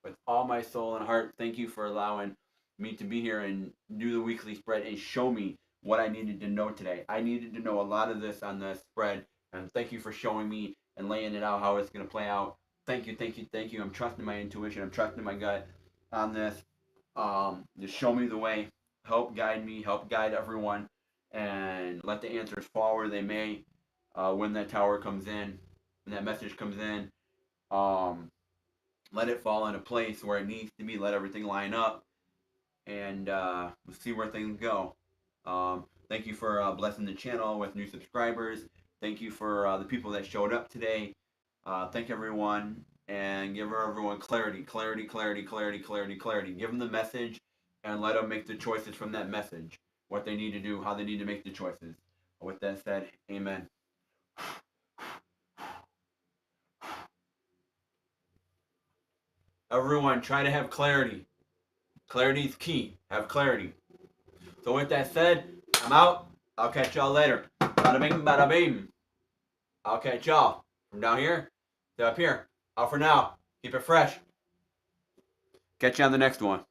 with all my soul and heart. Thank you for allowing me to be here and do the weekly spread and show me what I needed to know today. I needed to know a lot of this on the spread, and thank you for showing me and laying it out how it's going to play out. Thank you. I'm trusting my intuition. I'm trusting my gut on this. Just show me the way. Help guide me. Help guide everyone. And let the answers fall where they may when that tower comes in, when that message comes in. Let it fall into place where it needs to be. Let everything line up. And we'll see where things go. Thank you for blessing the channel with new subscribers. Thank you for the people that showed up today. Thank everyone, and give everyone clarity. Give them the message and let them make the choices from that message. What they need to do, how they need to make the choices. With that said, amen. Everyone, try to have clarity. Clarity is key. Have clarity. So with that said, I'm out. I'll catch y'all later. Bada bing, bada bing. I'll catch y'all from down here to up here. Out for now. Keep it fresh. Catch you on the next one.